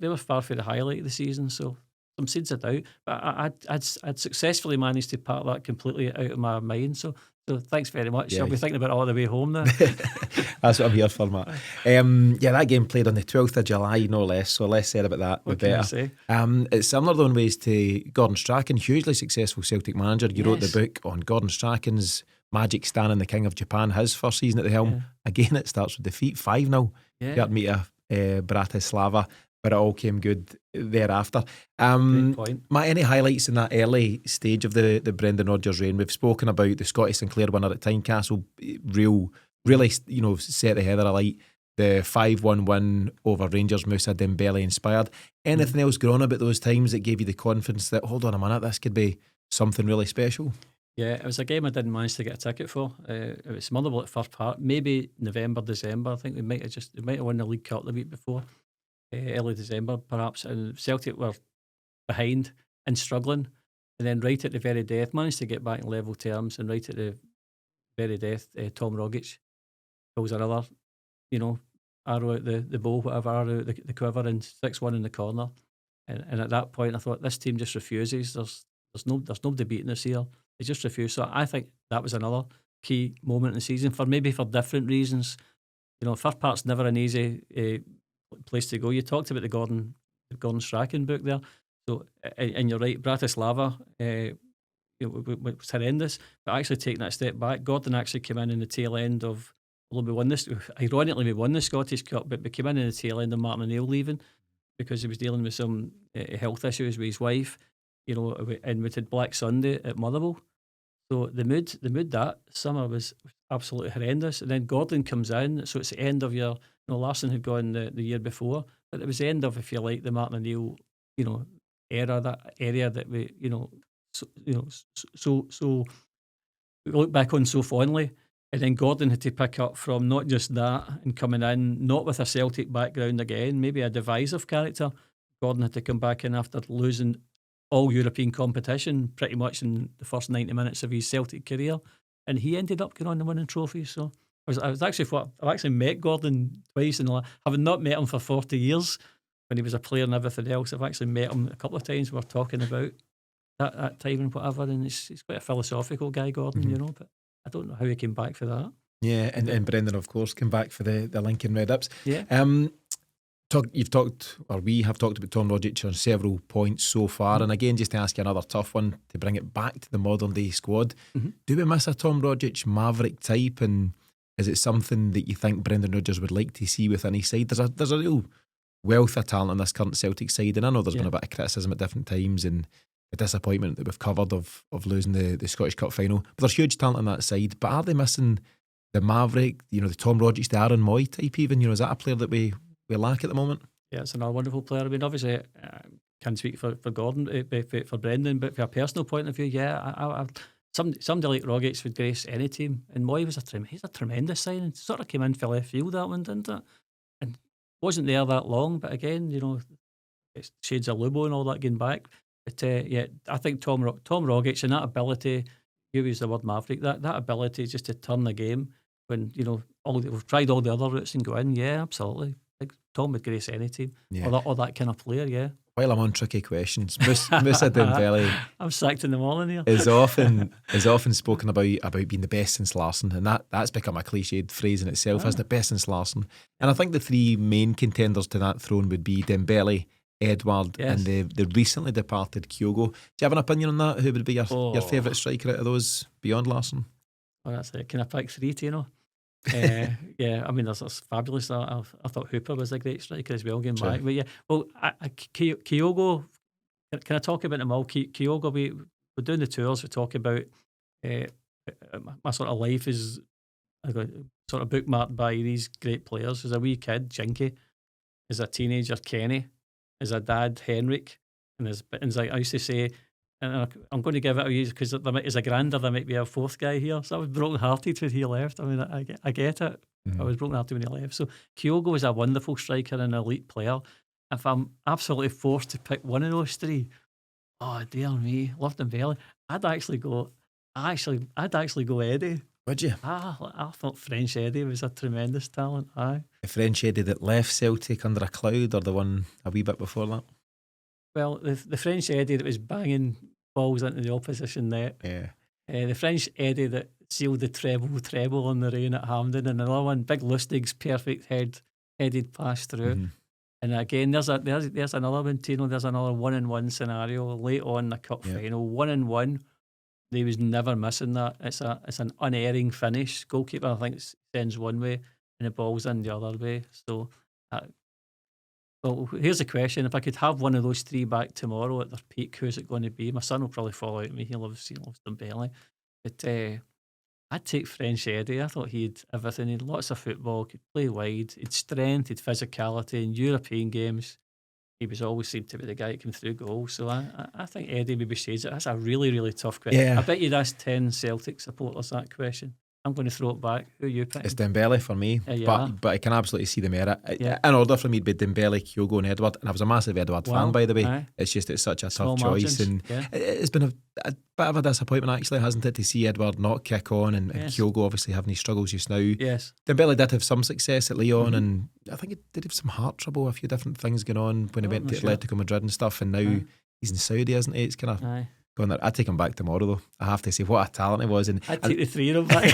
Speaker 2: were far from the highlight of the season, so some seeds of doubt. But I'd successfully managed to part that completely out of my mind. So thanks very much. I'll be thinking about it all the way home now.
Speaker 1: That's what I'm here for, Matt. That game played on the 12th of July, no less, so less said about that, the better. It's similar though in ways to Gordon Strachan, hugely successful Celtic manager. You wrote the book on Gordon Strachan's magic stand in the King of Japan, his first season at the helm. Again, it starts with defeat, 5-0. Meet Bratislava. but it all came good thereafter.
Speaker 2: Great point.
Speaker 1: Matt, any highlights in that early stage of the Brendan Rodgers reign? We've spoken about the Scottish Sinclair winner at Tynecastle, really, set the heather alight. The 5-1 win over Rangers, Moussa, Dembele inspired. Anything else going on about those times that gave you the confidence that, hold on a minute, this could be something really special?
Speaker 2: Yeah, it was a game I didn't manage to get a ticket for. It was Motherwell at Firth Park, maybe November, December. I think we might have won the League Cup the week before, early December perhaps. And Celtic were behind and struggling, and then right at the very death managed to get back in level terms. And right at the very death, Tom Rogic pulls another, arrow out the bow, whatever, arrow out the quiver, and 6-1 in the corner. And at that point, I thought, this team just refuses. There's nobody beating us here. They just refuse. So I think that was another key moment in the season for different reasons. First part's never an easy place to go. You talked about the Gordon Strachan book there. So and you're right, Bratislava was horrendous. But actually taking that step back, Gordon actually came in the tail end of. Although ironically we won the Scottish Cup, but we came in the tail end of Martin O'Neill leaving because he was dealing with some health issues with his wife. And we had Black Sunday at Motherwell. So the mood that summer was absolutely horrendous. And then Gordon comes in, so it's the end of your. Larson had gone the year before, but it was the end of, if you like, the Martin O'Neill, era, that area that we, so we look back on so fondly. And then Gordon had to pick up from not just that and coming in, not with a Celtic background again, maybe a divisive character. Gordon had to come back in after losing all European competition pretty much in the first 90 minutes of his Celtic career. And he ended up going on and winning trophies. So I've actually met Gordon twice, and having not met him for 40 years when he was a player and everything else, I've actually met him a couple of times. We were talking about that time and whatever, and he's quite a philosophical guy, Gordon, but I don't know how he came back for that.
Speaker 1: Yeah, and Brendan, of course, came back for the Lincoln Red Ups.
Speaker 2: Yeah.
Speaker 1: We have talked about Tom Rogic on several points so far, and again, just to ask you another tough one to bring it back to the modern day squad. Do we miss a Tom Rogic maverick type, and is it something that you think Brendan Rodgers would like to see within his side? There's a real wealth of talent on this current Celtic side, and I know there's been a bit of criticism at different times and a disappointment that we've covered of losing the Scottish Cup final, but there's huge talent on that side. But are they missing the maverick, the Tom Rogic, the Aaron Moy type even? Is that a player that we lack at the moment? Yeah,
Speaker 2: it's another wonderful player. I mean, obviously, can't speak for Gordon, for Brendan, but from a personal point of view, somebody like Rogic would grace any team. And Moy he's a tremendous signing. Sort of came in for left field, that one, didn't it? And wasn't there that long, but again, it's shades of Lubo and all that getting back. But I think Tom Rogic and that ability, you use the word maverick, that ability just to turn the game when we've tried all the other routes and go in. Yeah, absolutely. Tom would grace any team, or that kind of player. Yeah.
Speaker 1: While I'm on tricky questions, Moussa Dembele,
Speaker 2: I'm sacked in the morning here.
Speaker 1: is often spoken about being the best since Larson, and that's become a cliched phrase in itself, isn't it? Best since Larson. And I think the three main contenders to that throne would be Dembele, Edward, and the recently departed Kyogo. Do you have an opinion on that? Who would be your favourite striker out of those beyond Larson?
Speaker 2: Oh, that's it. Can I pick three, Tino? I mean, that's fabulous. I thought Hooper was a great striker as well, getting back. But Kyogo, can I talk about him all? Kyogo, we're doing the tours, we talk about my sort of life is sort of bookmarked by these great players. As a wee kid, Jinky. As a teenager, Kenny. As a dad, Henrik. And as I used to say, and I'm going to give it a use because as a grander, there might be a fourth guy here. So I was broken-hearted when he left. I mean, I get it. I was broken-hearted when he left. So Kyogo is a wonderful striker and an elite player. If I'm absolutely forced to pick one of those three, oh dear me, loved Dembele. I'd actually go Eddie.
Speaker 1: Would you?
Speaker 2: I thought French Eddie was a tremendous talent. Aye.
Speaker 1: The French Eddie that left Celtic under a cloud, or the one a wee bit before that?
Speaker 2: Well, the French Eddie that was banging balls into the opposition net.
Speaker 1: Yeah.
Speaker 2: The French Eddie that sealed the treble on the rain at Hampden, and another one, Big Lustig's perfect headed pass through. And again, there's another one, Tino. There's another 1-1 scenario late on in the cup final. 1-1. They was never missing that. It's an unerring finish. Goalkeeper, I think, sends one way and the ball's in the other way. So Well, here's the question: if I could have one of those three back tomorrow at their peak, who's it going to be? My son will probably fall out at me. He loves Dembele, but I'd take French Eddie. I thought he had everything. He had lots of football, could play wide, he'd strength, he'd physicality in European games. He was always seemed to be the guy that came through goals. So I think Eddie maybe shades it. That's a really, really tough question.
Speaker 1: Yeah.
Speaker 2: I bet you'd ask 10 Celtic supporters that question. I'm going to throw it back. Who are you picking?
Speaker 1: It's Dembele for me, but I can absolutely see the merit. In order for me to be Dembele, Kyogo and Edward, and I was a massive Edward fan, by the way. It's just it's such a tough choice, and it's been a bit of a disappointment actually, hasn't it, to see Edward not kick on and Kyogo obviously having his struggles just now.
Speaker 2: Yes.
Speaker 1: Dembele did have some success at Lyon, and I think he did have some heart trouble, a few different things going on when he went to Atletico Madrid and stuff, and now he's in Saudi, isn't he? It's kind of... I'd take him back tomorrow though. I have to say what a talent he was, and
Speaker 2: I'd take the three of them back.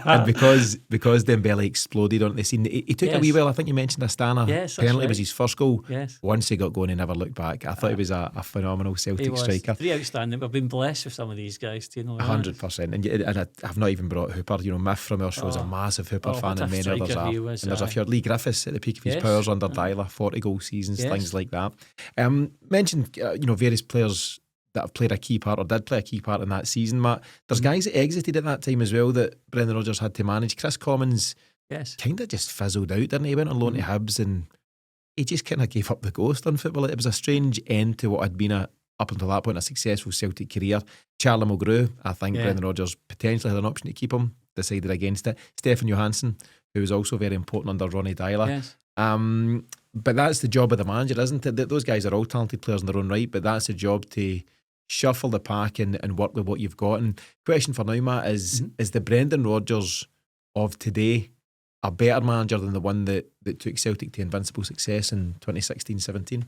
Speaker 1: And because Dembele exploded on the scene, he took a wee well. I think you mentioned Astana.
Speaker 2: Yes,
Speaker 1: penalty was his first goal.
Speaker 2: Yes.
Speaker 1: Once he got going, he never looked back. I thought he was a phenomenal Celtic striker.
Speaker 2: Three outstanding. We've been blessed with some of these guys, Tino.
Speaker 1: 100%. And I've not even brought Hooper. Myth from our show is a massive Hooper fan, and many others are. And there's a few. Lee Griffiths at the peak of his powers under Dyla, 40 goal seasons, things like that. Mentioned various players that have played a key part or did play a key part in that season, Matt. There's guys that exited at that time as well that Brendan Rodgers had to manage. Chris Commons kind of just fizzled out, didn't he? He went on loan to Hibs and he just kind of gave up the ghost on football. It was a strange end to what had been up until that point a successful Celtic career. Charlie Mulgrew, I think Brendan Rodgers potentially had an option to keep him, decided against it. Stefan Johansson, who was also very important under Ronnie Dyla.
Speaker 2: Yes.
Speaker 1: But that's the job of the manager, isn't it? Those guys are all talented players in their own right, but that's the job to shuffle the pack and work with what you've got. And question for now, Matt, is the Brendan Rodgers of today a better manager than the one that took Celtic to invincible success in 2016-17?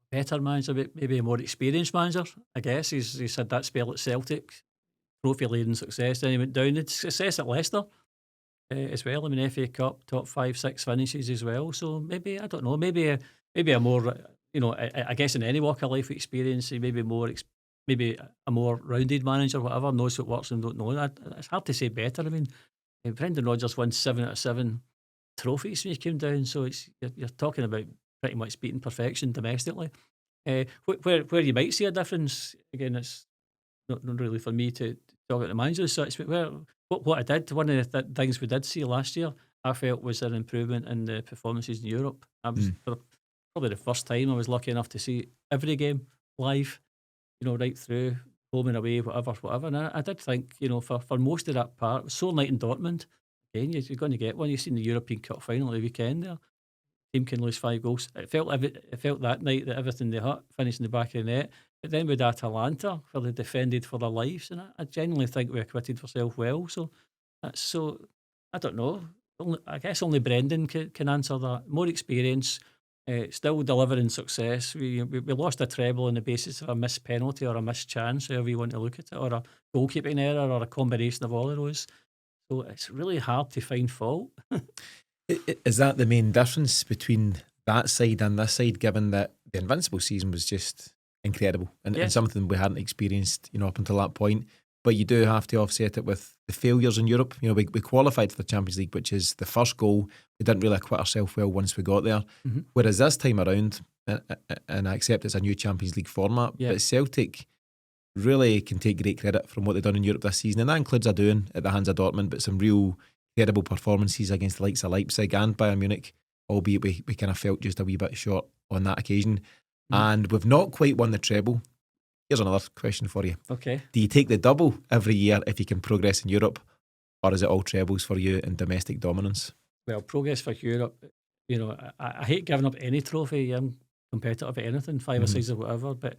Speaker 2: Better manager, maybe a more experienced manager, I guess. He's had that spell at Celtic, trophy-laden success. Then he went down, to success at Leicester as well. I mean, FA Cup, top 5-6 finishes as well. So maybe, I don't know, maybe a more... I guess in any walk of life experience, maybe a more rounded manager, whatever, knows what works and don't know. It's hard to say better. I mean, Brendan Rodgers won 7 out of 7 trophies when he came down, so you're talking about pretty much beating perfection domestically. Where you might see a difference, again, it's not really for me to talk about the manager as such, but what I did, one of the things we did see last year, I felt was an improvement in the performances in Europe. I was probably the first time I was lucky enough to see every game live, right through, home and away, whatever. And I did think, for most of that part, it was so night in Dortmund. Again, you're going to get one. You've seen the European Cup final the weekend there. Team can lose 5 goals. It felt that night that everything they had finished in the back of the net. But then with Atalanta, where they defended for their lives, and I genuinely think we acquitted ourselves well. So I don't know. I guess only Brendan can answer that. More experience. Still delivering success. We lost a treble on the basis of a missed penalty or a missed chance, however you want to look at it, or a goalkeeping error, or a combination of all of those. So it's really hard to find fault.
Speaker 1: Is that the main difference between that side and this side, given that the Invincible season was just incredible and something we hadn't experienced, up until that point? But you do have to offset it with the failures in Europe. We qualified for the Champions League, which is the first goal. We didn't really acquit ourselves well once we got there. Whereas this time around, and I accept it's a new Champions League format, but Celtic really can take great credit from what they've done in Europe this season. And that includes a doing at the hands of Dortmund, but some real credible performances against the likes of Leipzig and Bayern Munich, albeit we kind of felt just a wee bit short on that occasion. And we've not quite won the treble. Here's another question for you.
Speaker 2: Okay.
Speaker 1: Do you take the double every year if you can progress in Europe, or is it all trebles for you in domestic dominance?
Speaker 2: Well, progress for Europe, I hate giving up any trophy. I'm competitive at anything, 5 or 6 or whatever, but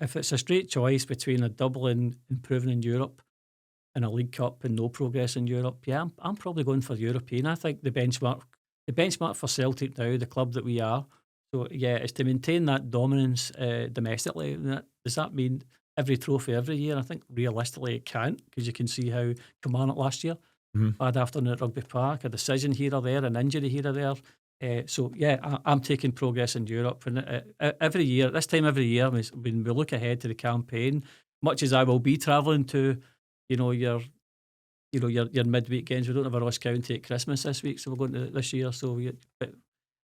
Speaker 2: if it's a straight choice between a double and improving in Europe and a League Cup and no progress in Europe, I'm probably going for European. I think the benchmark for Celtic now, the club that we are, so is to maintain that dominance domestically. Does that mean every trophy every year? I think realistically it can't, because you can see how Kilmarnock last year, bad afternoon at Rugby Park, a decision here or there, an injury here or there. I'm taking progress in Europe. And every year, this time every year, when we look ahead to the campaign, much as I will be travelling to, your midweek games, we don't have a Ross County at Christmas this week, so we're going to this year. So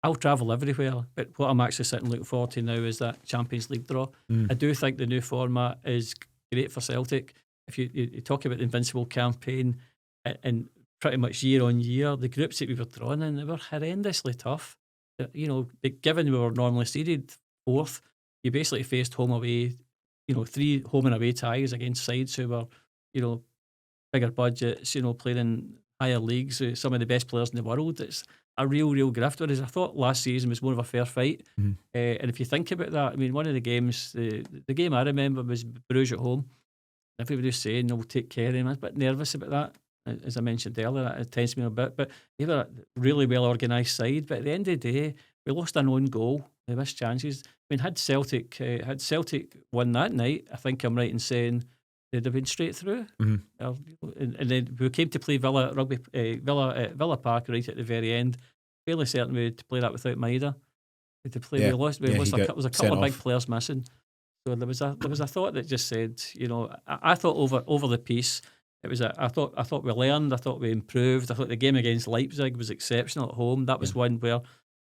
Speaker 2: I'll travel everywhere, but what I'm actually sitting looking forward to now is that Champions League draw. I do think the new format is great for Celtic. If you talk about the Invincible campaign, and pretty much year on year, the groups that we were drawn in, they were horrendously tough. Given we were normally seeded fourth, you basically faced home away, 3 home and away ties against sides who were, bigger budgets, playing in higher leagues with some of the best players in the world. It's a real grift. Whereas I thought last season was more of a fair fight. And if you think about that, I mean, one of the games, the game I remember was Bruges at home. Everybody was saying they'll take care of him. I was a bit nervous about that. As I mentioned earlier, it tends me a bit. But they were a really well organised side. But at the end of the day, we lost an own goal. We missed chances. I mean, had Celtic won that night, I think I'm right in saying they'd have been straight through. And then we came to play Villa Park right at the very end. Fairly certain we had to play that without Maida. We lost. There was a couple of big players missing. So there was a thought that just said, I thought over the piece. I thought we learned. I thought we improved. I thought the game against Leipzig was exceptional at home. That was one where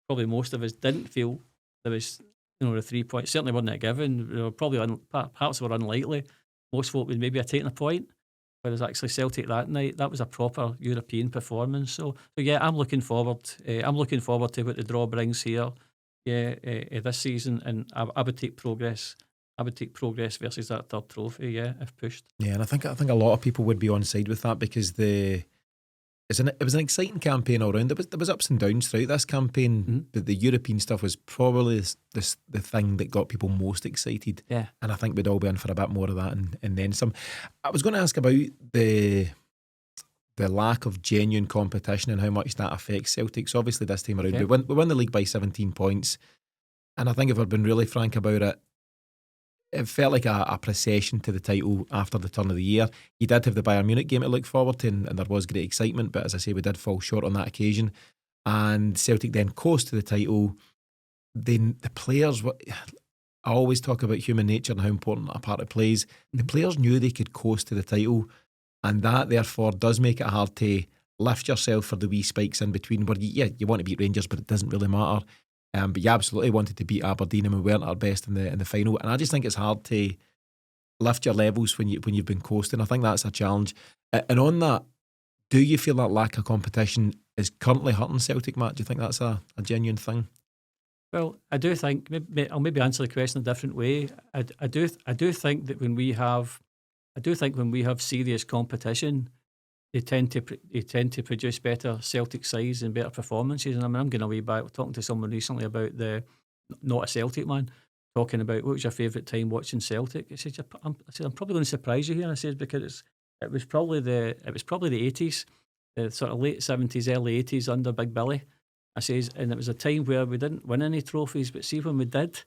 Speaker 2: probably most of us didn't feel there was the 3 points. Certainly wasn't a given. Perhaps were unlikely. Most folk would maybe have taken a point. Whereas actually Celtic that night, that was a proper European performance. So yeah, I'm looking forward. I'm looking forward to what the draw brings here. This season, and I would take progress. I would take progress versus that third trophy, if pushed.
Speaker 1: Yeah, and I think a lot of people would be on side with that because it was an exciting campaign all round. There was ups and downs throughout this campaign, but the European stuff was probably the thing that got people most excited.
Speaker 2: Yeah,
Speaker 1: and I think we'd all be in for a bit more of that and then some. I was going to ask about the lack of genuine competition and how much that affects Celtic. So obviously this time around we won the league by 17 points, and I think if I've been really frank about it, it felt like a procession to the title after the turn of the year. You did have the Bayern Munich game to look forward to, and there was great excitement, but as I say, we did fall short on that occasion. And Celtic then coast to the title. Then the players, I always talk about human nature and how important a part it plays. The players knew they could coast to the title, and that therefore does make it hard to lift yourself for the wee spikes in between where you want to beat Rangers, but it doesn't really matter. But you absolutely wanted to beat Aberdeen, and we weren't our best in the final. And I just think it's hard to lift your levels when you've been coasting. I think that's a challenge. And on that, do you feel that lack of competition is currently hurting Celtic, Matt? Do you think that's a genuine thing?
Speaker 2: Well, I do think I'll maybe answer the question a different way. I do think that when we have serious competition, they tend to produce better Celtic sides and better performances. And I mean, I'm going away back talking to someone recently about not a Celtic man, talking about what was your favourite time watching Celtic. I said I'm probably going to surprise you here. I said because it was probably the 80s, the sort of late 70s, early 80s under Big Billy. I says, and it was a time where we didn't win any trophies, but see when we did,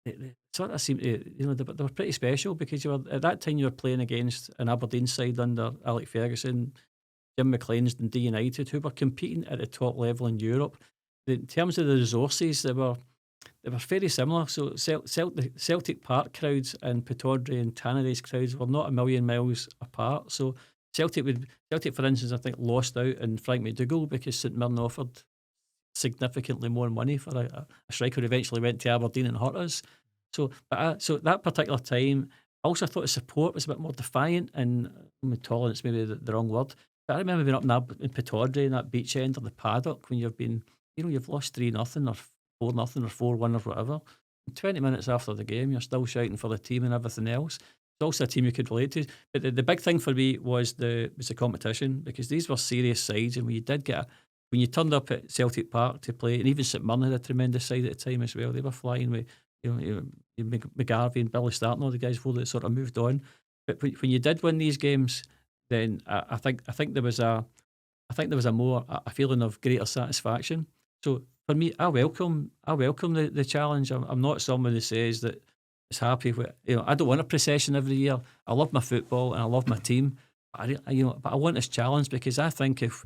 Speaker 2: it sort of seemed to, they were pretty special because at that time you were playing against an Aberdeen side under Alec Ferguson, Jim McLean's Dundee United, who were competing at the top level in Europe. In terms of the resources, they were very similar. So the Celtic Park crowds and Pittodrie and Tannadice crowds were not a million miles apart. So Celtic, for instance, I think lost out in Frank McDougall because St Mirren offered significantly more money for a striker who eventually went to Aberdeen and hurt us. So that particular time, I also thought the support was a bit more defiant and tolerance, maybe the wrong word. But I remember being up in Pittodrie in that beach end of the paddock when you've lost 3-0 or 4-0 or 4-1 or whatever. And 20 minutes after the game, you're still shouting for the team and everything else. It's also a team you could relate to. But the big thing for me was the competition, because these were serious sides, and when you turned up at Celtic Park to play, and even St Mirren had a tremendous side at the time as well. They were flying with McGarvey and Billy Stark and all the guys before they sort of moved on. But when you did win these games, then I think there was a feeling of greater satisfaction. So for me, I welcome the challenge. I'm not someone who says that is happy with, I don't want a procession every year. I love my football and I love my team. But I want this challenge because I think if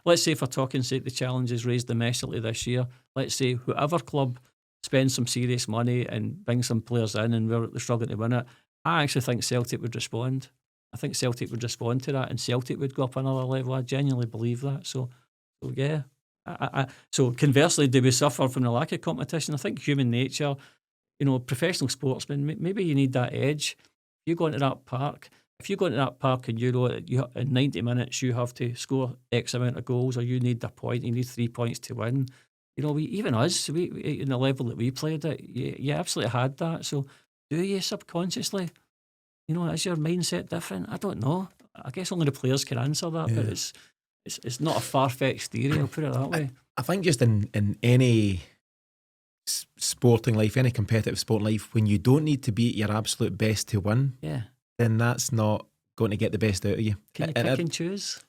Speaker 2: let's say, for talking sake, the challenge is raised domestically this year. Let's say whoever club spends some serious money and brings some players in, and we're struggling to win it. I actually think Celtic would respond. I think Celtic would respond to that, and Celtic would go up another level. I genuinely believe that. So yeah, So conversely, do we suffer from the lack of competition? I think human nature, professional sportsmen, maybe you need that edge. If you go into that park and you know that in 90 minutes you have to score X amount of goals, or you need a point, you need 3 points to win. Even us, we in the level that we played at, you absolutely had that. So do you subconsciously, is your mindset different? I don't know. I guess only the players can answer that, but it's not a far-fetched theory, I'll put it that way.
Speaker 1: I think just in any sporting life, any competitive sporting life, when you don't need to be at your absolute best to win, then that's not going to get the best out of you.
Speaker 2: Can you pick and choose?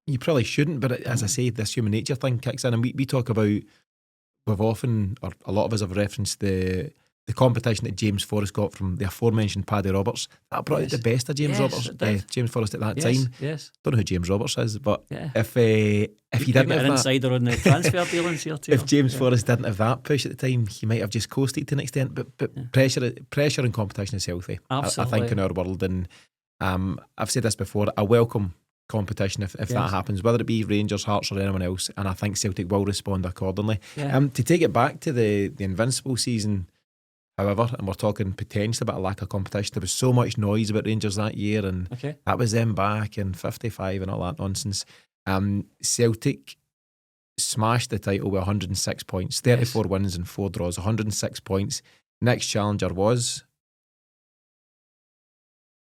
Speaker 1: You probably shouldn't, but as I say, this human nature thing kicks in, and we talk about, we've often, or a lot of us have referenced the competition that James Forrest got from the aforementioned Paddy Roberts. That brought out the best of James Forrest at that time.
Speaker 2: Yes.
Speaker 1: Don't know who James Roberts is, but if he didn't have
Speaker 2: an insider on the transfer dealings here too.
Speaker 1: If James Forrest didn't have that push at the time, he might have just coasted to an extent. But pressure and competition is healthy.
Speaker 2: Absolutely.
Speaker 1: I think in our world, and I've said this before, I welcome competition if that happens, whether it be Rangers, Hearts or anyone else, and I think Celtic will respond accordingly. To take it back to the Invincible season, however, and we're talking potentially about a lack of competition, there was so much noise about Rangers that year, and that was them back in 55 and all that nonsense. Celtic smashed the title with 106 points, 34 wins and 4 draws, 106 points. Next challenger was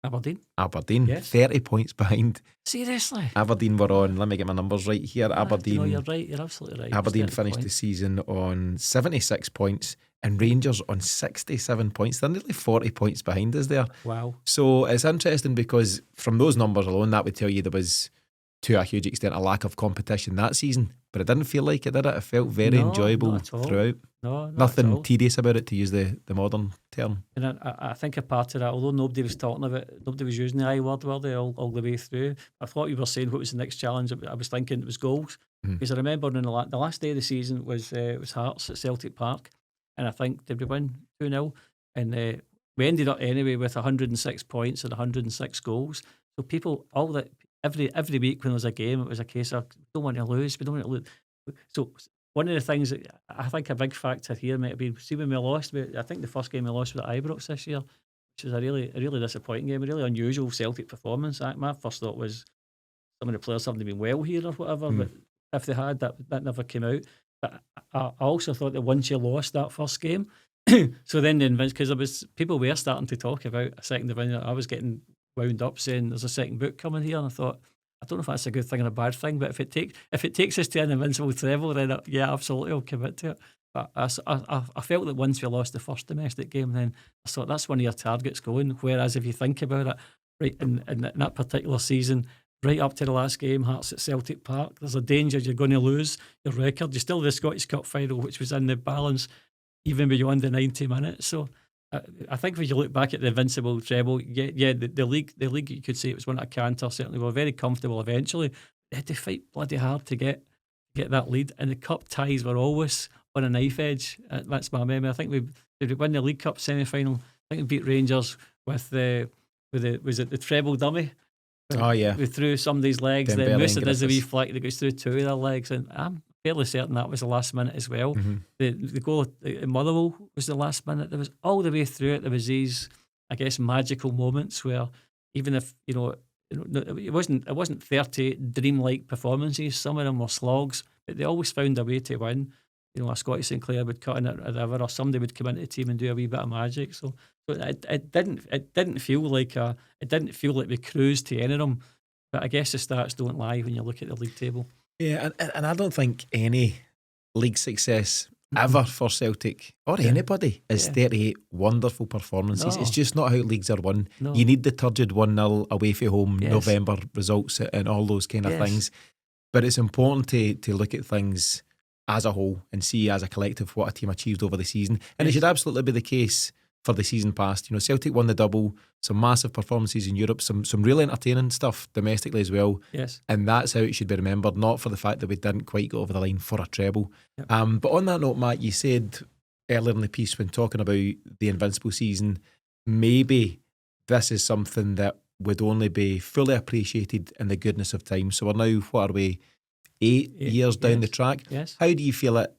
Speaker 1: Aberdeen, 30 points behind.
Speaker 2: Seriously?
Speaker 1: Aberdeen were on, let me get my numbers right here. Aberdeen.
Speaker 2: You're right, you're absolutely right.
Speaker 1: Aberdeen finished the season on 76 points and Rangers on 67 points. They're nearly 40 points behind us there.
Speaker 2: Wow.
Speaker 1: So it's interesting because from those numbers alone, that would tell you there was, to a huge extent, a lack of competition that season. But it didn't feel like it, did it? It felt very enjoyable throughout. Nothing tedious about it, to use the modern term.
Speaker 2: And I think a part of that, although nobody was using the I word, were they, all the way through. I thought you were saying what was the next challenge. I was thinking it was goals. Because I remember on the last day of the season was Hearts at Celtic Park. And I think, did we win 2-0? And we ended up anyway with 106 points and 106 goals. So people, every week when there was a game, it was a case of, we don't want to lose. So one of the things that I think a big factor here might have been, see when we lost, I think the first game we lost was at Ibrox this year, which was a really disappointing game, a really unusual Celtic performance. My first thought was some of the players haven't been well here or whatever, but if they had, that never came out. But I also thought that once you lost that first game, so then because people were starting to talk about a second division, I was getting wound up saying there's a second book coming here, and I thought, I don't know if that's a good thing or a bad thing, but if it takes us to an Invincible treble, then absolutely, I'll commit to it. But I felt that once we lost the first domestic game, then I thought that's one of your targets going. Whereas if you think about it, right in that particular season, right up to the last game, Hearts at Celtic Park, there's a danger you're going to lose your record. You still have the Scottish Cup final, which was in the balance even beyond the 90 minutes. So I think when you look back at the Invincible treble, the league, you could say it was one at a canter. Certainly, we were very comfortable eventually. They had to fight bloody hard to get that lead, and the cup ties were always on a knife edge. That's my memory. I think we win the League Cup semi-final. I think we beat Rangers was it the treble dummy? We threw somebody's legs.
Speaker 1: Dembele,
Speaker 2: then Moussa does a wee flick that goes through two of their legs, and I'm fairly certain that was the last minute as well. The goal in Motherwell was the last minute. There was all the way through it. There was these, I guess, magical moments where even if it wasn't 30 dreamlike performances. Some of them were slogs, but they always found a way to win. A Scotty Sinclair would cut in at whatever, or somebody would come into the team and do a wee bit of magic. So it didn't feel like we cruised to any of them. But I guess the stats don't lie when you look at the league table.
Speaker 1: Yeah, and I don't think any league success ever for Celtic or anybody is 38 wonderful performances. No. It's just not how leagues are won. No. You need the turgid 1-0 away from home November results and all those kind of things. But it's important to look at things as a whole and see as a collective what a team achieved over the season. And it should absolutely be the case for the season past. Celtic won the double, some massive performances in Europe, some really entertaining stuff domestically as well.
Speaker 2: Yes.
Speaker 1: And that's how it should be remembered, not for the fact that we didn't quite go over the line for a treble. Yep. But on that note, Matt, you said earlier in the piece when talking about the Invincible season, maybe this is something that would only be fully appreciated in the goodness of time. So we're now, what are we, 8 years down the track.
Speaker 2: Yes.
Speaker 1: How do you feel it,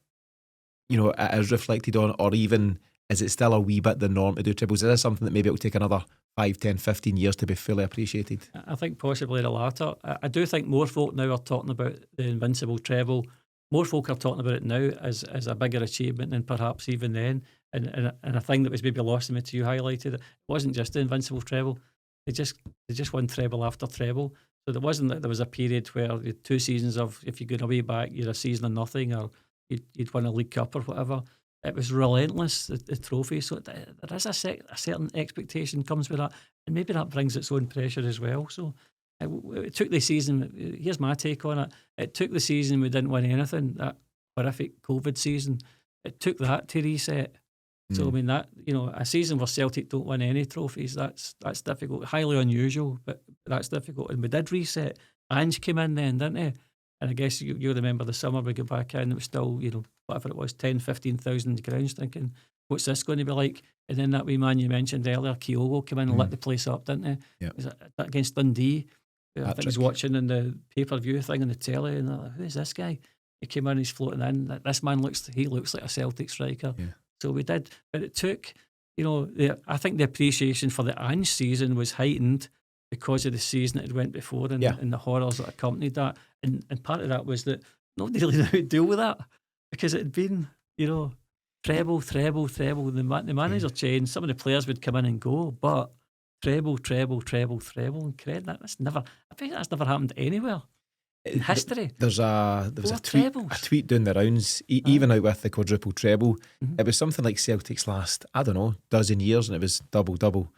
Speaker 1: it is reflected on, or even is it still a wee bit the norm to do trebles? Is this something that maybe it'll take another 5, 10, 15 years to be fully appreciated?
Speaker 2: I think possibly the latter. I do think more folk now are talking about the Invincible treble. More folk are talking about it now as a bigger achievement than perhaps even then. And a thing that was maybe lost in me to you highlighted, it wasn't just the Invincible treble. They just won treble after treble. So there wasn't that there was a period where you had 2 seasons of, if you're going away back, you're a season of nothing, or you'd won a League Cup or whatever. It was relentless, the trophy. So there is a certain expectation comes with that. And maybe that brings its own pressure as well. So it took the season, here's my take on it. It took the season we didn't win anything, that horrific COVID season. It took that to reset. So I mean that, a season where Celtic don't win any trophies, that's difficult, highly unusual, but that's difficult. And we did reset. Ange came in then, didn't he? And I guess you remember the summer we got back in, it was still, whatever it was, 10, 15,000 grounds, thinking, what's this going to be like? And then that wee man you mentioned earlier, Kyogo, came in and lit the place up, didn't he?
Speaker 1: Yeah.
Speaker 2: Was it against Dundee? I think he was watching in the pay-per-view thing on the telly, and like, who is this guy? He came in, he's floating in. This man looks like a Celtic striker. Yeah. So we did, but it took, I think the appreciation for the Ange season was heightened because of the season that it went before and the horrors that accompanied that. And part of that was that nobody really knew how to deal with that because it had been, treble. The manager changed. Some of the players would come in and go, but treble. And credit that's never happened anywhere in history.
Speaker 1: There was a tweet doing the rounds, even out with the quadruple treble. It was something like Celtic's last, I don't know, dozen years, and it was double, treble,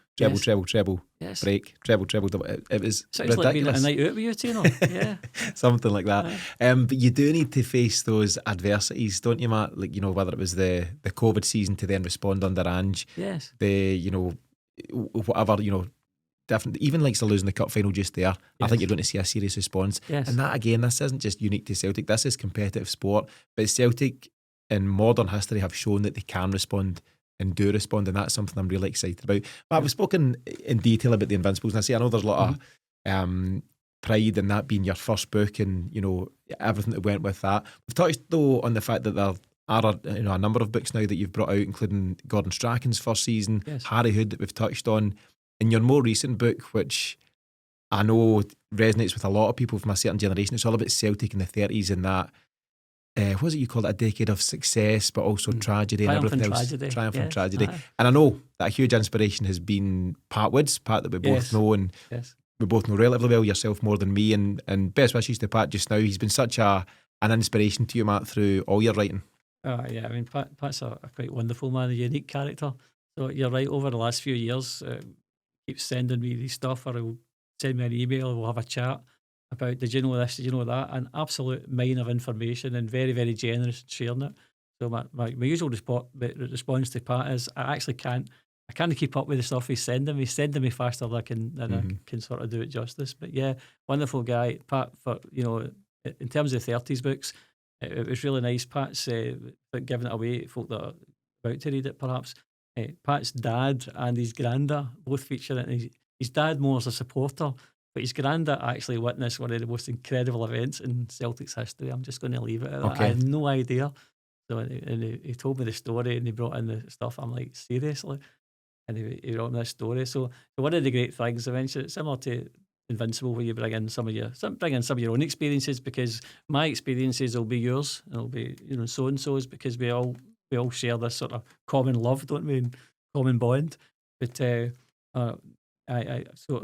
Speaker 2: yes.
Speaker 1: break, treble, double. It was
Speaker 2: sounds
Speaker 1: ridiculous.
Speaker 2: Like being at a night out with you, Tino. Yeah,
Speaker 1: something like that. But you do need to face those adversities, don't you, Matt? Like whether it was the COVID season to then respond under Ange.
Speaker 2: Yes.
Speaker 1: Whatever different, even like losing the cup final just there. Yes. I think you're going to see a serious response.
Speaker 2: Yes.
Speaker 1: And that again, this isn't just unique to Celtic. This is competitive sport. But Celtic in modern history have shown that they can respond and do respond, and that's something I'm really excited about. But we've spoken in detail about the Invincibles, and I know there's a lot of pride in that being your first book and everything that went with that. We've touched though on the fact that there are a number of books now that you've brought out, including Gordon Strachan's first season, Harry Hood that we've touched on. In your more recent book, which I know resonates with a lot of people from a certain generation, it's all about Celtic in the 30s and that, what was it you called it, a decade of success, but also tragedy and everything else. Triumph and tragedy. And I know that a huge inspiration has been Pat Wood's, Pat that we both know, and we both know relatively well, yourself more than me, and best wishes to Pat just now. He's been such an inspiration to you, Matt, through all your writing.
Speaker 2: Yeah, I mean, Pat's a quite wonderful man, a unique character. So you're right, over the last few years, keeps sending me these stuff, or he'll send me an email, or we'll have a chat about, did you know this, did you know that? An absolute mine of information, and very, very generous in sharing it. So my usual response to Pat is, I can't keep up with the stuff he's sending me faster than I can sort of do it justice. But yeah, wonderful guy. Pat, for in terms of the 30s books, it was really nice. Pat's giving it away, folk that are about to read it perhaps. Pat's dad and his granda both feature it. His dad more as a supporter, but his granda actually witnessed one of the most incredible events in Celtic's history. I'm just going to leave it at that. I had no idea. So and he told me the story, and he brought in the stuff. I'm like, seriously? And he brought in this story. So one of the great things, eventually, it's similar to Invincible, where you bring in some of your own experiences, because my experiences will be yours, and it'll be so and so's, because we all share this sort of common love, don't we, and common bond. But so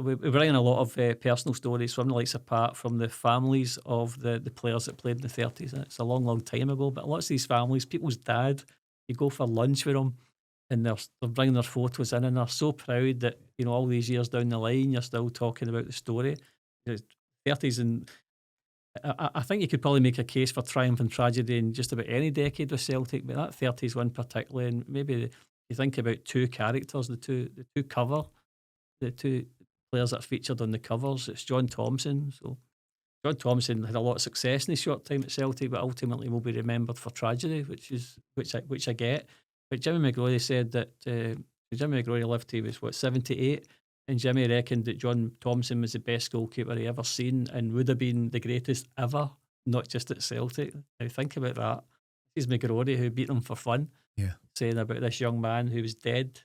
Speaker 2: we bring in a lot of personal stories from the likes of Pat, from the families of the players that played in the 30s. And it's a long, long time ago, but lots of these families, people's dad, you go for lunch with them, and they're bringing their photos in, and they're so proud that all these years down the line, you're still talking about the story. The 30s, and I think you could probably make a case for triumph and tragedy in just about any decade with Celtic, but that 30s one particularly, and maybe you think about two characters, the two players that are featured on the covers. It's John Thompson. So John Thompson had a lot of success in his short time at Celtic, but ultimately will be remembered for tragedy, which I get. But Jimmy McGrory said that Jimmy McGrory lived to he was 78, and Jimmy reckoned that John Thompson was the best goalkeeper he ever seen, and would have been the greatest ever not just at Celtic. Now think about that. He's McGrory who beat them for fun.
Speaker 1: Yeah.
Speaker 2: Saying about this young man who was dead,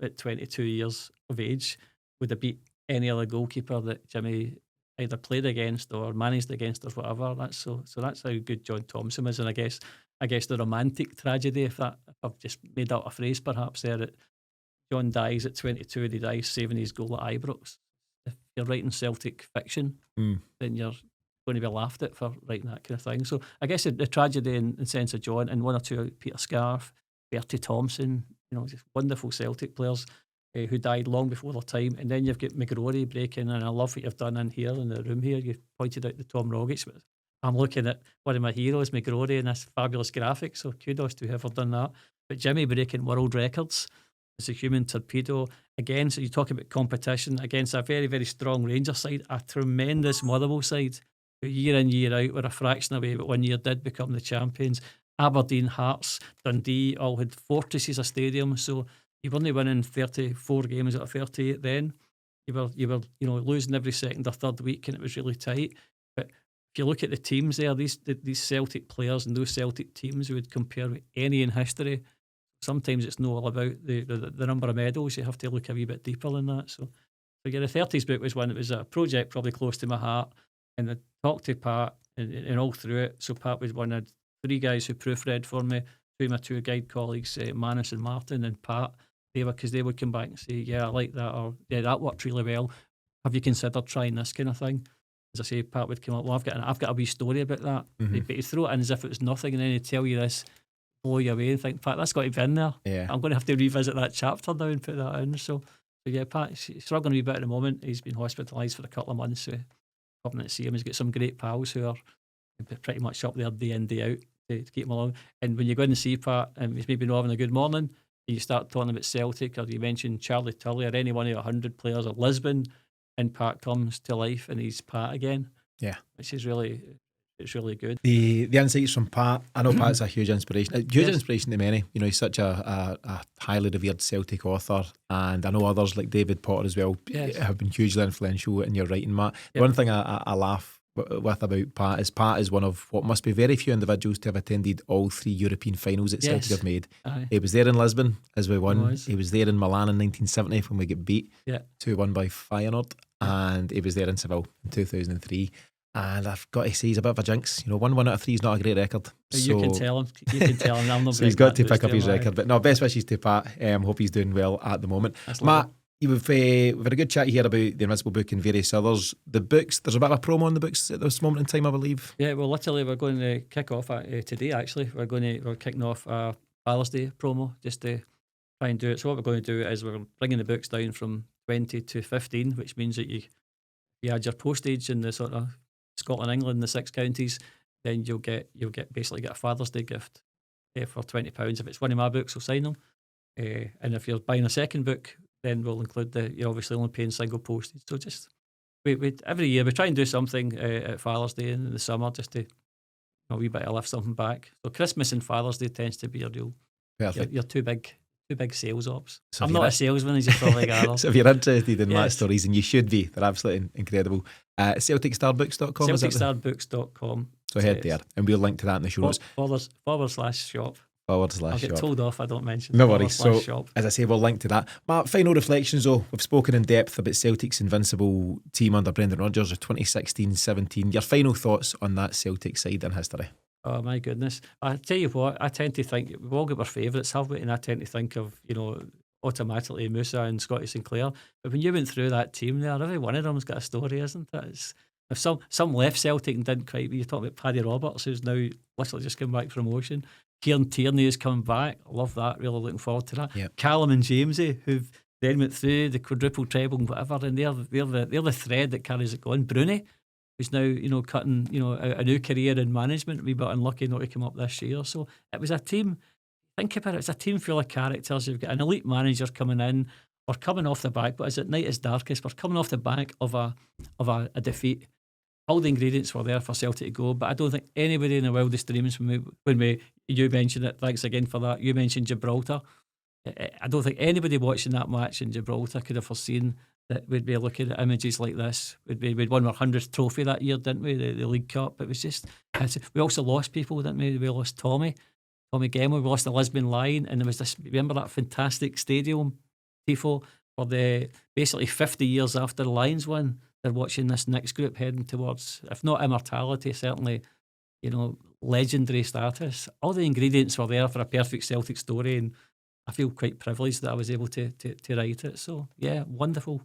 Speaker 2: at 22 years of age, would have beat any other goalkeeper that Jimmy either played against or managed against or whatever. That's that's how good John Thompson is. And I guess the romantic tragedy, if I've just made up a phrase perhaps there, that John dies at 22 and he dies saving his goal at Ibrox. If you're writing Celtic fiction, then you're going to be laughed at for writing that kind of thing. So I guess the tragedy in the sense of John and one or two, Peter Scarf, Bertie Thompson, just wonderful Celtic players who died long before their time. And then you've got McGrory breaking, and I love what you've done in here in the room here. You pointed out the Tom Rogic. I'm looking at one of my heroes, McGrory, in this fabulous graphic, so kudos to whoever done that. But Jimmy breaking world records as a human torpedo. Again, so you talk about competition against a very, very strong Rangers side, a tremendous Motherwell side, who year in, year out were a fraction away, but one year did become the champions. Aberdeen, Hearts, Dundee all had fortresses of stadiums, so you weren't winning 34 games out of 38 then. You were losing every second or third week, and it was really tight. But if you look at the teams there, these Celtic players and those Celtic teams would compare with any in history. Sometimes it's not all about the number of medals. You have to look a wee bit deeper than that. So yeah, the 30s book was one that was a project probably close to my heart, and I talked to Pat and all through it. So Pat was one of 3 guys who proofread for me, 2 of my 2 guide colleagues, Manus and Martin, and Pat. Because they would come back and say, yeah, I like that, or yeah, that worked really well. Have you considered trying this kind of thing? As I say, Pat would come up, well, I've got a wee story about that. But he'd throw it in as if it was nothing, and then he'd tell you this, blow you away, and think, Pat, that's got to be in there.
Speaker 1: Yeah.
Speaker 2: I'm going to have to revisit that chapter now and put that in. So yeah, Pat, he's struggling a wee bit at the moment. He's been hospitalised for a couple of months. So coming to see him, he's got some great pals who are pretty much up there day in, day out to keep him along. And when you go in and see Pat, and he's maybe not having a good morning, you start talking about Celtic, or you mention Charlie Tully or any one of 100 players of Lisbon, and Pat comes to life and he's Pat again.
Speaker 1: Yeah,
Speaker 2: which is really good.
Speaker 1: The insights from Pat, I know Pat's a huge inspiration. Inspiration to many. He's such a highly revered Celtic author, and I know others like David Potter as well have been hugely influential in your writing, Matt. The one thing I laugh with about Pat is one of what must be very few individuals to have attended all 3 European finals that Celtic have made.
Speaker 2: Aye.
Speaker 1: He was there in Lisbon as we won. He was there in Milan in 1970 when we get beat 2-1 by Feyenoord, and he was there in Seville in 2003. And I've got to say, he's a bit of a jinx. 1 out of 3 is not a great record.
Speaker 2: You can tell him. I'm not
Speaker 1: so he's got to pick up his record. But no, best wishes to Pat. Hope he's doing well at the moment. Matt, we've had a good chat here about the Invincible book and various others. The books, there's a bit of a promo on the books at this moment in time, I believe.
Speaker 2: Yeah, well, literally, we're going to kick off today, actually. We're kicking off a Father's Day promo just to try and do it. So what we're going to do is we're bringing the books down from 20 to 15, which means that you add your postage in the sort of Scotland, England, the 6 counties, then you'll get basically get a Father's Day gift for £20. If it's one of my books, we'll sign them. And if you're buying a second book, then we'll include you're obviously only paying single postage. So just we every year we try and do something at Father's Day in the summer just to a wee bit of lift something back. So Christmas and Father's Day tends to be your deal.
Speaker 1: Perfect.
Speaker 2: You're too big sales ops.
Speaker 1: So
Speaker 2: I'm not a salesman, as you probably gathered.
Speaker 1: So if you're interested in Matt's stories, and you should be, they're absolutely incredible. CelticStarBooks.com.
Speaker 2: CelticStarBooks.com.
Speaker 1: So head there, and we'll link to that in the show notes.
Speaker 2: /shop.
Speaker 1: I'll
Speaker 2: get told off, I don't mention.
Speaker 1: No worries. So,
Speaker 2: shop.
Speaker 1: as I say, we'll link to that. Matt, final reflections though. We've spoken in depth about Celtic's Invincible team under Brendan Rodgers of 2016-17. Your final thoughts on that Celtic side in history?
Speaker 2: Oh my goodness. I tell you what, I tend to think, we've all got our favourites, have we? And I tend to think of, automatically Moussa and Scotty Sinclair. But when you went through that team there, every one of them's got a story, isn't it? If some left Celtic and didn't quite, you talk about Paddy Roberts, who's now literally just come back from promotion. Kieran Tierney is coming back. I love that. Really looking forward to that.
Speaker 1: Yep.
Speaker 2: Callum and Jamesy, who've then went through the quadruple treble and whatever, and they're the thread that carries it going. Bruni, who's now cutting a new career in management. We got unlucky not to come up this year. So it was a team. Think about it. It's a team full of characters. You've got an elite manager coming in. We're coming off the back, but as at night is darkest, we're coming off the back of a defeat. All the ingredients were there for Celtic to go, but I don't think anybody in the wildest dreams when you mentioned it, thanks again for that, you mentioned Gibraltar. I don't think anybody watching that match in Gibraltar could have foreseen that we'd be looking at images like this. We'd won our 100th trophy that year, didn't we? The League Cup. It was just We also lost people, didn't we? We lost Tommy Gemmo, we lost the Lisbon Lion, and there was this, remember that fantastic stadium tifo for the basically 50 years after the Lions won. They're watching this next group heading towards, if not immortality, certainly, legendary status. All the ingredients were there for a perfect Celtic story, and I feel quite privileged that I was able to write it. So yeah, wonderful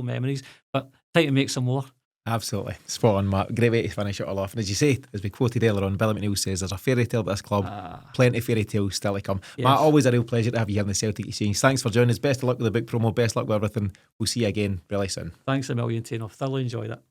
Speaker 2: memories, but time to make some more.
Speaker 1: Absolutely. Spot on, Matt. Great way to finish it all off. And as you say, as we quoted earlier on, Billy McNeil says there's a fairy tale about this club, plenty of fairy tales still to come. Yes. Matt, always a real pleasure to have you here in the Celtic Exchange. Thanks for joining us. Best of luck with the book promo, best luck with everything. We'll see you again really soon.
Speaker 2: Thanks a million, Tino. Thoroughly enjoyed it.